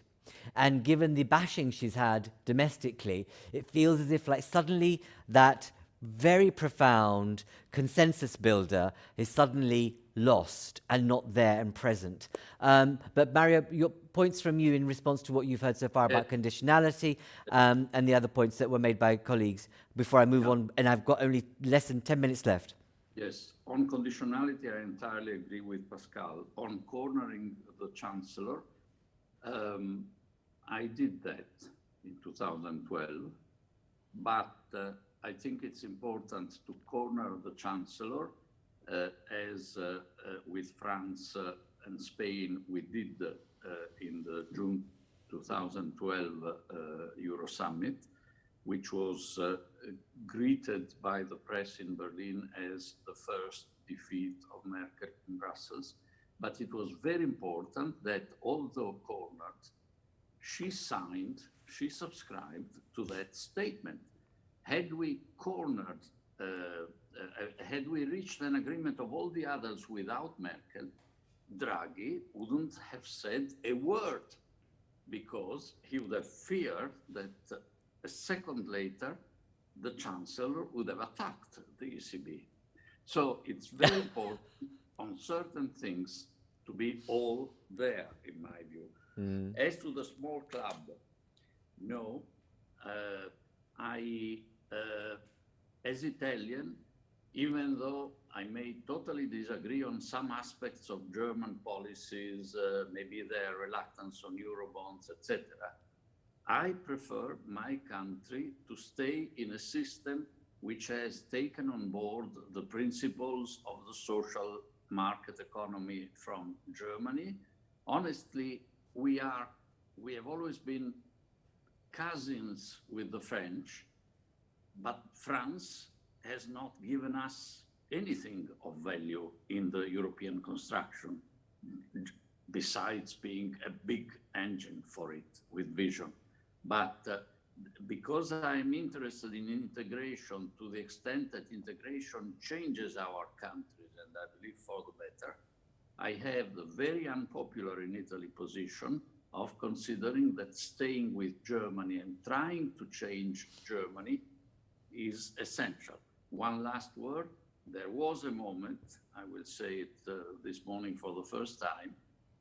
And given the bashing she's had domestically, it feels as if like suddenly that very profound consensus builder is suddenly lost and not there and present. But Mario, your points from you in response to what you've heard so far about conditionality and the other points that were made by colleagues before I move on, and I've got only less than 10 minutes left. Yes, on conditionality, I entirely agree with Pascal. On cornering the Chancellor, I did that in 2012, but I think it's important to corner the Chancellor as with France and Spain we did in the June 2012 Euro Summit, which was greeted by the press in Berlin as the first defeat of Merkel in Brussels. But it was very important that although cornered, she subscribed to that statement. Had we cornered, had we reached an agreement of all the others without Merkel, Draghi wouldn't have said a word, because he would have feared that a second later, the Chancellor would have attacked the ECB. So it's very important on certain things to be all there, in my view. As to the small club, no, as Italian, even though I may totally disagree on some aspects of German policies, maybe their reluctance on Eurobonds, etc., I prefer my country to stay in a system which has taken on board the principles of the social market economy from Germany. Honestly, we have always been cousins with the French, but France has not given us anything of value in the European construction, besides being a big engine for it with vision. But because I'm interested in integration to the extent that integration changes our countries, and I believe for the better, I have the very unpopular in Italy position of considering that staying with Germany and trying to change Germany is essential. One last word. There was a moment, I will say it this morning for the first time,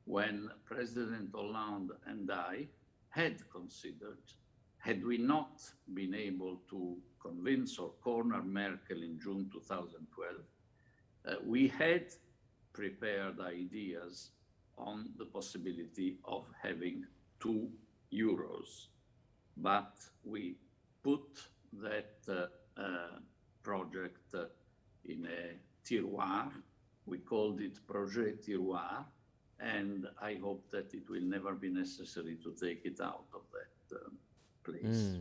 when President Hollande and I had considered, had we not been able to convince or corner Merkel in June 2012, we had prepared ideas on the possibility of having 2 euros. But we put that project in a tiroir. We called it Projet Tiroir, and I hope that it will never be necessary to take it out of that place.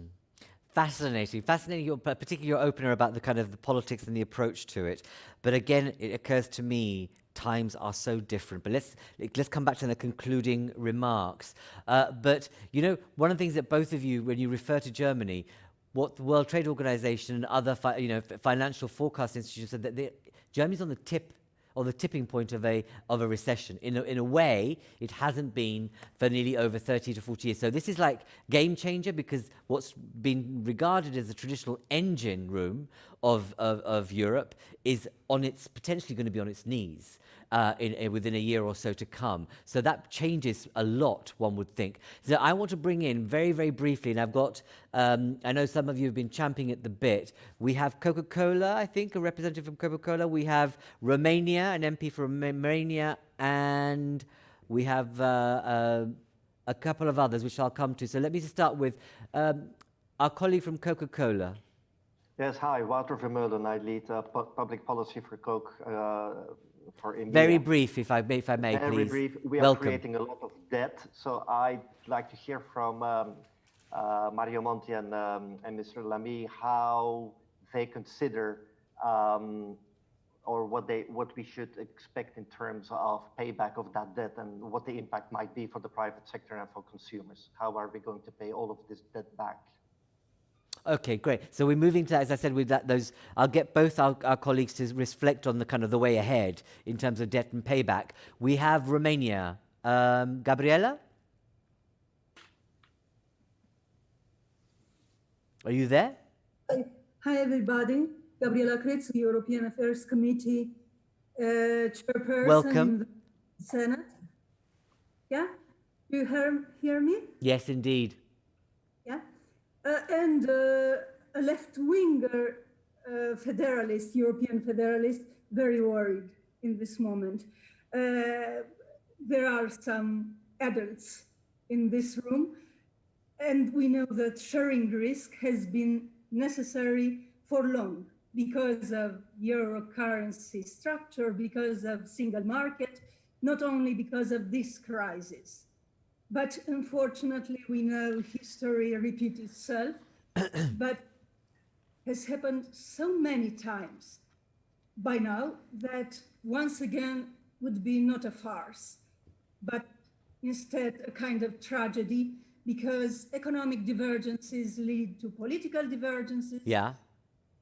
Fascinating, fascinating. Particularly your opener about the kind of the politics and the approach to it. But again, it occurs to me times are so different. But let's come back to the concluding remarks. But you know, one of the things that both of you, when you refer to Germany, what the World Trade Organization and other financial forecast institutions said that Germany's on the tipping point of a recession. In a way, it hasn't been for nearly over 30 to 40 years. So this is like game changer, because what's been regarded as the traditional engine room of Europe is potentially going to be on its knees within a year or so to come. So that changes a lot, one would think. So I want to bring in very, very briefly, and I've got, I know some of you have been champing at the bit. We have Coca-Cola, I think, a representative from Coca-Cola. We have Romania, an MP from Romania, and we have a couple of others, which I'll come to. So let me just start with our colleague from Coca-Cola. Yes, hi, Wouter Vermeulen. I lead public policy for Coke for India. Very brief, if I may, please. Very brief. We are creating a lot of debt, so I'd like to hear from Mario Monti and Mr. Lamy how they consider or what we should expect in terms of payback of that debt, and what the impact might be for the private sector and for consumers. How are we going to pay all of this debt back? Okay, great. So we're moving to, as I said, with those. I'll get both our colleagues to reflect on the kind of the way ahead in terms of debt and payback. We have Romania. Gabriela? Are you there? Hi, everybody. Gabriela Crețu, European Affairs Committee chairperson. Welcome. In the Senate. Yeah? Do you hear me? Yes, indeed. Yeah? And a left-winger federalist, European federalist, very worried in this moment. There are some adults in this room, and we know that sharing risk has been necessary for long because of euro currency structure, because of single market, not only because of this crisis. But unfortunately, we know history repeats itself, but has happened so many times by now that once again would be not a farce, but instead a kind of tragedy, because economic divergences lead to political divergences. Yeah.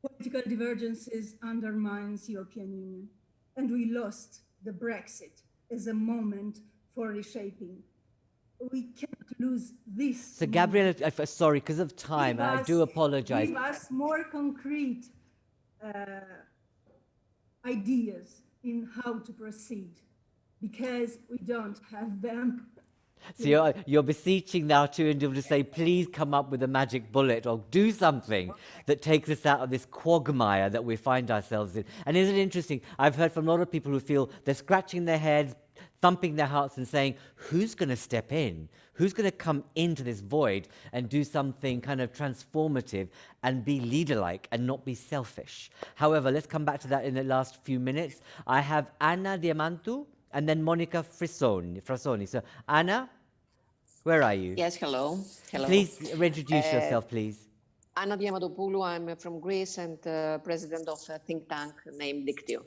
Political divergences undermines European Union. And we lost the Brexit as a moment for reshaping. We cannot lose this. So Gabriela, sorry, because of time, I do apologize. Give us more concrete ideas in how to proceed, because we don't have them. So you're beseeching now two individuals to say, please come up with a magic bullet or do something that takes us out of this quagmire that we find ourselves in. And isn't it interesting? I've heard from a lot of people who feel they're scratching their heads, thumping their hearts and saying, who's going to step in? Who's going to come into this void and do something kind of transformative and be leader-like and not be selfish? However, let's come back to that in the last few minutes. I have Anna Diamantou and then Monica Frassoni. So Anna, where are you? Yes, hello. Hello. Please introduce yourself, please. Anna Diamantopoulou, I'm from Greece and president of a think tank named Diktio.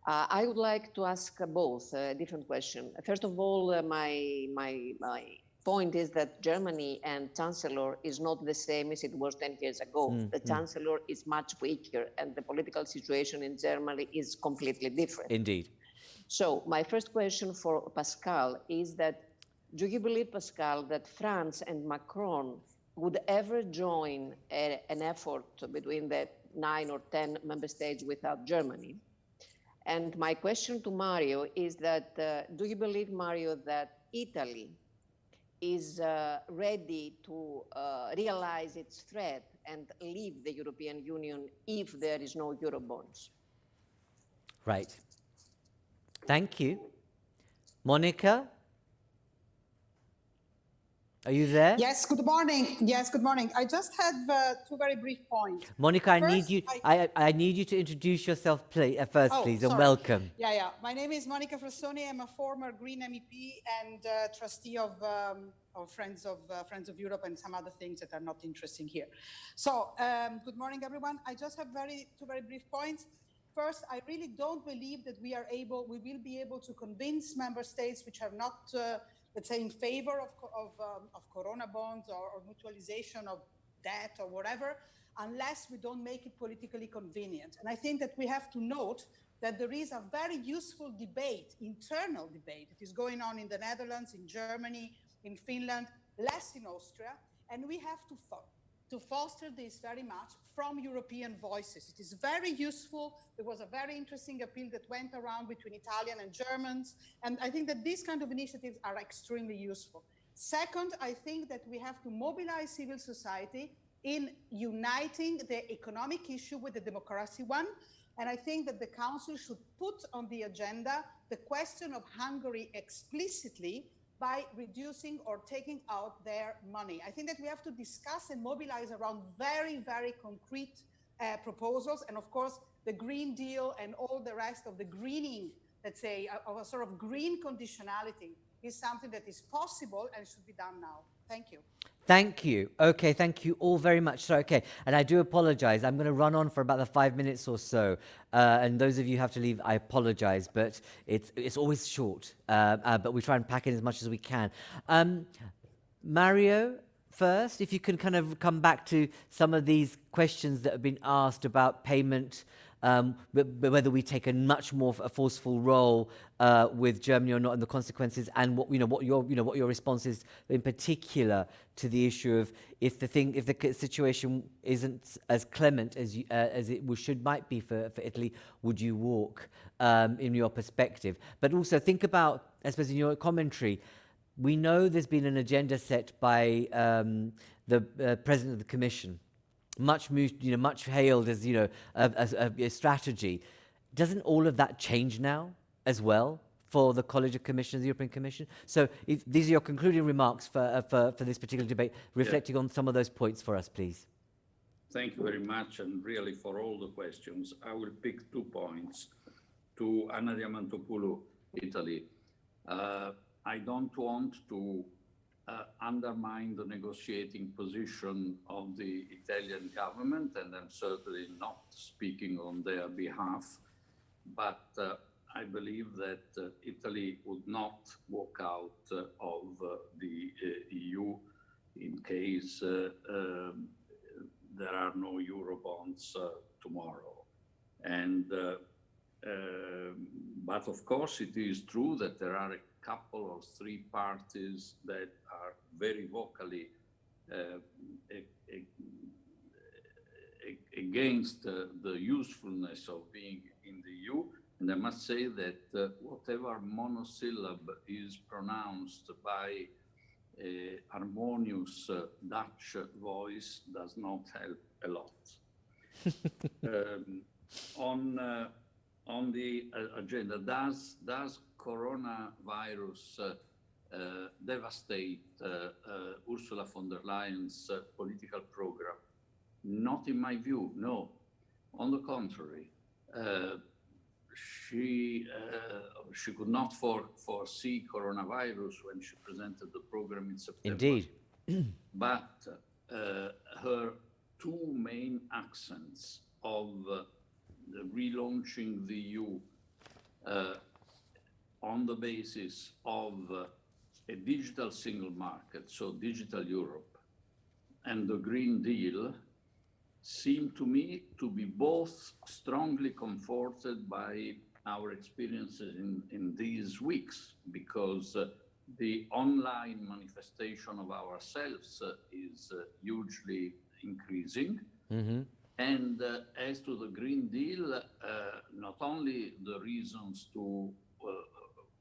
I would like to ask both a different question. First of all, my point is that Germany and Chancellor is not the same as it was 10 years ago. The Chancellor is much weaker and the political situation in Germany is completely different. Indeed. So my first question for Pascal is that, do you believe, Pascal, that France and Macron would ever join an effort between the 9 or 10 member states without Germany? And my question to Mario is that, do you believe, Mario, that Italy is ready to realize its threat and leave the European Union if there is no Eurobonds? Right. Thank you. Monica? Are you there? Yes, good morning. Yes, good morning. I just had two very brief points. Monica, I need First, you. I need you to introduce yourself first, Oh, please, and sorry. welcome. Yeah. My name is Monica Frassoni. I'm a former Green MEP and trustee of Friends of Europe and some other things that are not interesting here. So, good morning, everyone. I just have two very brief points. First, I really don't believe that we will be able to convince member states which are not, let's say, in favor of Corona bonds or mutualization of debt or whatever, unless we don't make it politically convenient. And I think that we have to note that there is a very useful debate, internal debate, that is going on in the Netherlands, in Germany, in Finland, less in Austria, and we have to foster this very much from European voices. It is very useful. There was a very interesting appeal that went around between Italian and Germans, and I think that these kind of initiatives are extremely useful. Second, I think that we have to mobilize civil society in uniting the economic issue with the democracy one. And I think that the Council should put on the agenda the question of Hungary explicitly by reducing or taking out their money. I think that we have to discuss and mobilize around very, very concrete proposals. And of course, the Green Deal and all the rest of the greening, let's say, of a sort of green conditionality is something that is possible and should be done now. Thank you. Thank you. Okay, thank you all very much. So, okay, and I do apologize. I'm going to run on for about the 5 minutes or so. And those of you who have to leave, I apologize, but it's always short. But we try and pack in as much as we can. Mario, first, if you can kind of come back to some of these questions that have been asked about payment, but whether we take a much more forceful role with Germany or not, and the consequences, and what your response is in particular to the issue of if the situation isn't as clement as it might be for Italy, would you walk in your perspective? But also think about, I suppose, in your commentary, we know there's been an agenda set by the President of the Commission. Much hailed as a strategy. Doesn't all of that change now as well for the College of Commissioners, the European Commission? So these are your concluding remarks for this particular debate, reflecting on some of those points for us, please. Thank you very much, and really for all the questions. I will pick 2 points. To Anna Diamantopoulou, Italy. I don't want to undermine the negotiating position of the Italian government, and I'm certainly not speaking on their behalf, but I believe that Italy would not walk out of the EU in case there are no Eurobonds tomorrow. And but of course it is true that there are a couple or 3 parties that are very vocally against the usefulness of being in the EU. And I must say that whatever monosyllable is pronounced by a harmonious Dutch voice does not help a lot. On the agenda, does coronavirus devastate Ursula von der Leyen's political program? Not in my view, no. On the contrary, she could not foresee coronavirus when she presented the program in September. Indeed. But her 2 main accents of relaunching the EU on the basis of a digital single market, so digital Europe, and the Green Deal seem to me to be both strongly comforted by our experiences in these weeks, because the online manifestation of ourselves is hugely increasing. Mm-hmm. And as to the Green Deal, not only the reasons to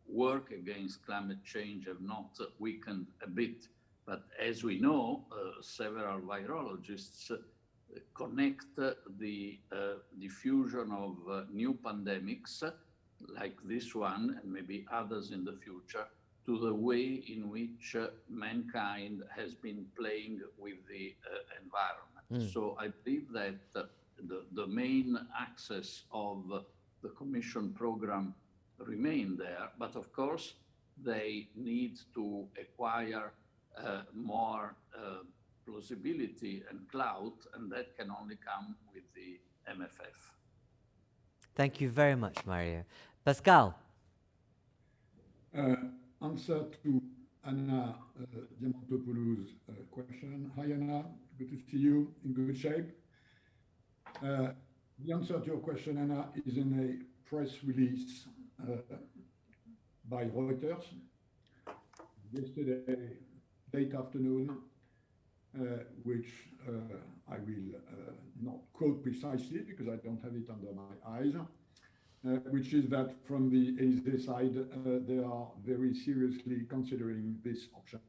work against climate change have not weakened a bit, but as we know, several virologists connect the diffusion of new pandemics like this one and maybe others in the future to the way in which mankind has been playing with the environment. So I believe that the main axis of the Commission program remain there, but of course they need to acquire more plausibility and clout, and that can only come with the MFF. Thank you very much, Mario. Pascal. Answer to Anna Diamantopoulos' question. Hi, Anna. Good to see you in good shape. The answer to your question, Anna, is in a press release by Reuters yesterday, late afternoon, which I will not quote precisely because I don't have it under my eyes, which is that from the Élysée side, they are very seriously considering this option.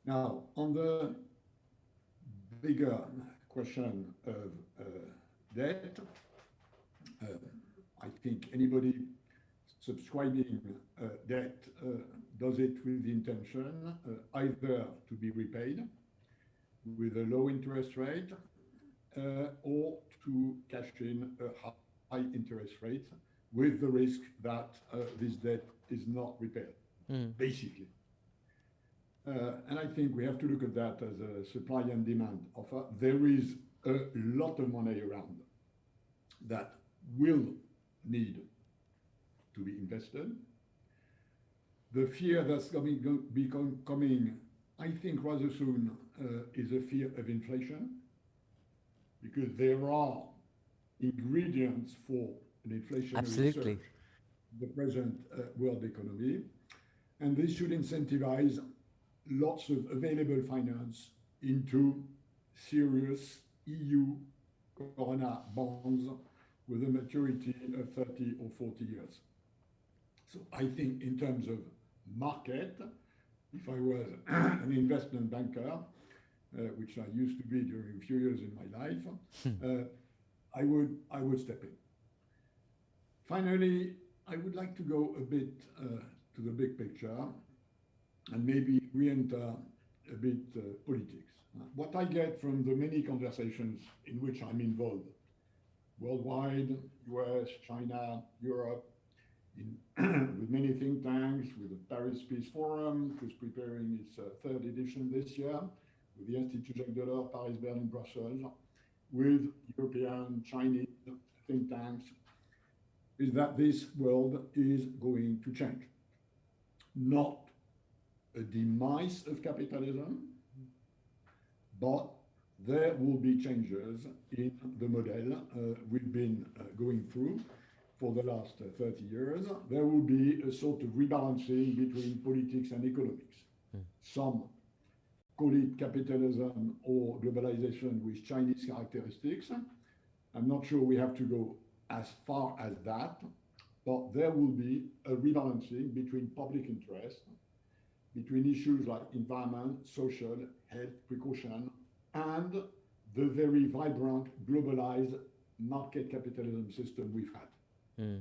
Now, on the bigger question of debt, I think anybody subscribing debt does it with the intention either to be repaid with a low interest rate or to cash in a high interest rate with the risk that this debt is not repaid, basically. And I think we have to look at that as a supply and demand offer. There is a lot of money around that will need to be invested. The fear that's coming, I think, rather soon is a fear of inflation, because there are ingredients for an inflationary surge in the present world economy, and this should incentivize lots of available finance into serious EU Corona bonds with a maturity of 30 or 40 years. So I think in terms of market, if I was an investment banker, which I used to be during a few years in my life, I would step in. Finally, I would like to go a bit to the big picture and maybe re-enter a bit politics. What I get from the many conversations in which I'm involved, worldwide, US, China, Europe, with many think tanks, with the Paris Peace Forum, which is preparing its third edition this year, with the Institute Jacques Delors, Paris, Berlin, Brussels, with European, Chinese think tanks, is that this world is going to change. Not a demise of capitalism, but there will be changes in the model we've been going through for the last 30 years. There will be a sort of rebalancing between politics and economics. Some call it capitalism or globalization with Chinese characteristics. I'm not sure we have to go as far as that, but there will be a rebalancing between public interest, between issues like environment, social, health, precaution, and the very vibrant, globalized market capitalism system we've had.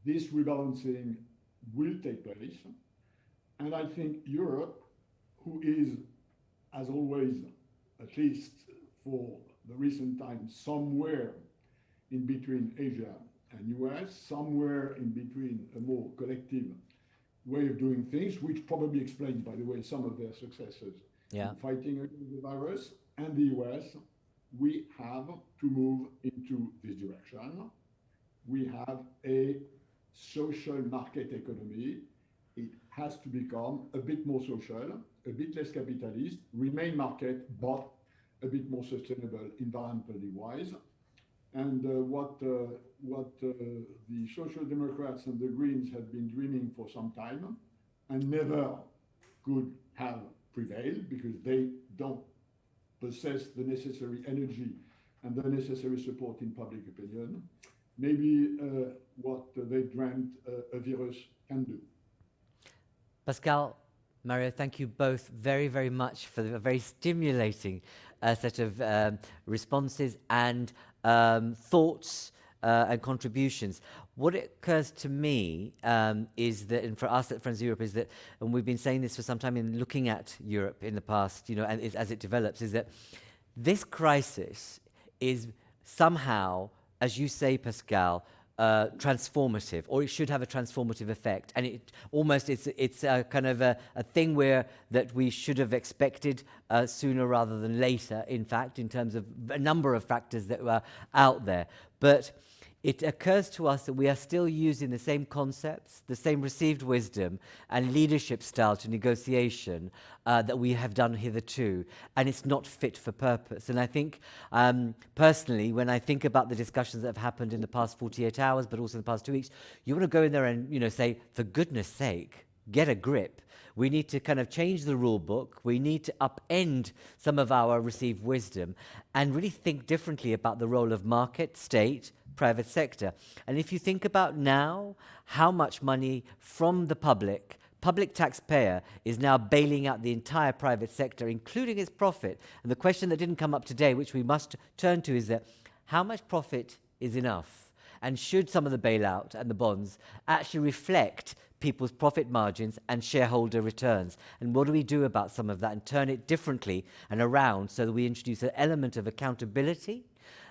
This rebalancing will take place, and I think Europe, who is, as always, at least for the recent times, somewhere in between Asia and US, somewhere in between a more collective way of doing things, which probably explains, by the way, some of their successes in fighting against the virus, and the US, we have to move into this direction. We have a social market economy. It has to become a bit more social, a bit less capitalist, remain market, but a bit more sustainable environmentally wise. And what the Social Democrats and the Greens have been dreaming for some time and never could have prevailed because they don't possess the necessary energy and the necessary support in public opinion, maybe what they dreamt a virus can do. Pascal, Mario, thank you both very, very much for the very stimulating set of responses and thoughts and contributions. What occurs to me is that, and for us at Friends of Europe, is that, and we've been saying this for some time in looking at Europe in the past, you know, and as it develops, is that this crisis is somehow, as you say, Pascal, transformative, or it should have a transformative effect, and it almost it's a kind of a thing where that we should have expected sooner rather than later. In fact, in terms of a number of factors that were out there, but it occurs to us that we are still using the same concepts, the same received wisdom and leadership style to negotiation that we have done hitherto, and it's not fit for purpose. And I think, personally, when I think about the discussions that have happened in the past 48 hours, but also in the past 2 weeks, you want to go in there and, you know, say, for goodness sake, get a grip. We need to kind of change the rule book. We need to upend some of our received wisdom and really think differently about the role of market, state, private sector. And if you think about now how much money from the public taxpayer is now bailing out the entire private sector, including its profit. And the question that didn't come up today, which we must turn to, is that how much profit is enough? And should some of the bailout and the bonds actually reflect people's profit margins and shareholder returns? And what do we do about some of that and turn it differently and around so that we introduce an element of accountability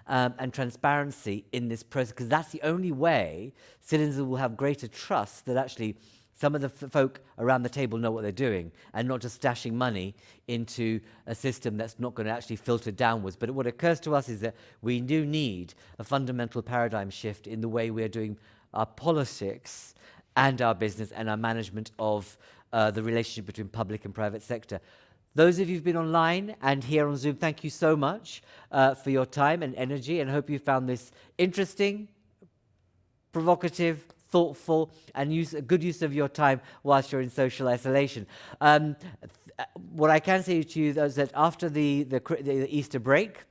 and transparency in this process? Because that's the only way citizens will have greater trust that actually some of the folk around the table know what they're doing and not just stashing money into a system that's not going to actually filter downwards. But what occurs to us is that we do need a fundamental paradigm shift in the way we're doing our politics and our business and our management of the relationship between public and private sector. Those of you who've been online and here on Zoom, thank you so much for your time and energy, and hope you found this interesting, provocative, thoughtful, and a good use of your time whilst you're in social isolation. What I can say to you is that after the Easter break,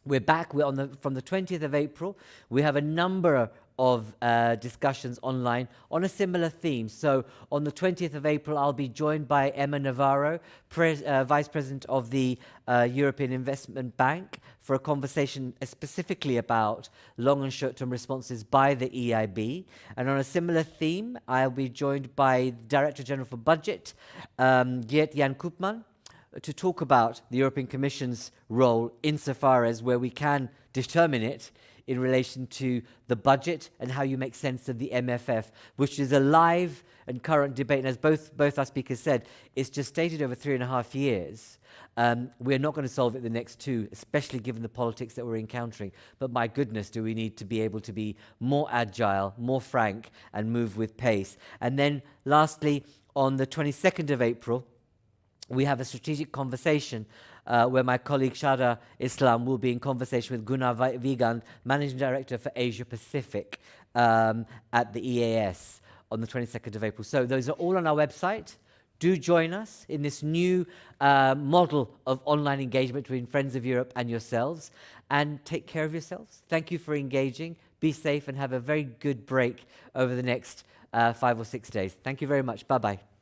we're back. We're from the 20th of April. We have a number of discussions online on a similar theme. So on the 20th of April, I'll be joined by Emma Navarro, Vice President of the European Investment Bank, for a conversation specifically about long and short-term responses by the EIB. And on a similar theme, I'll be joined by Director General for Budget, Geert-Jan Koopman, to talk about the European Commission's role insofar as where we can determine it in relation to the budget and how you make sense of the MFF, which is a live and current debate. And as both our speakers said, it's gestated over 3.5 years. We're not going to solve it the next 2, especially given the politics that we're encountering. But my goodness, do we need to be able to be more agile, more frank, and move with pace. And then lastly, on the 22nd of April, we have a strategic conversation where my colleague Shada Islam will be in conversation with Gunnar Wiegand, Managing Director for Asia Pacific at the EAS on the 22nd of April. So those are all on our website. Do join us in this new model of online engagement between Friends of Europe and yourselves, and take care of yourselves. Thank you for engaging. Be safe and have a very good break over the next 5 or 6 days. Thank you very much. Bye-bye.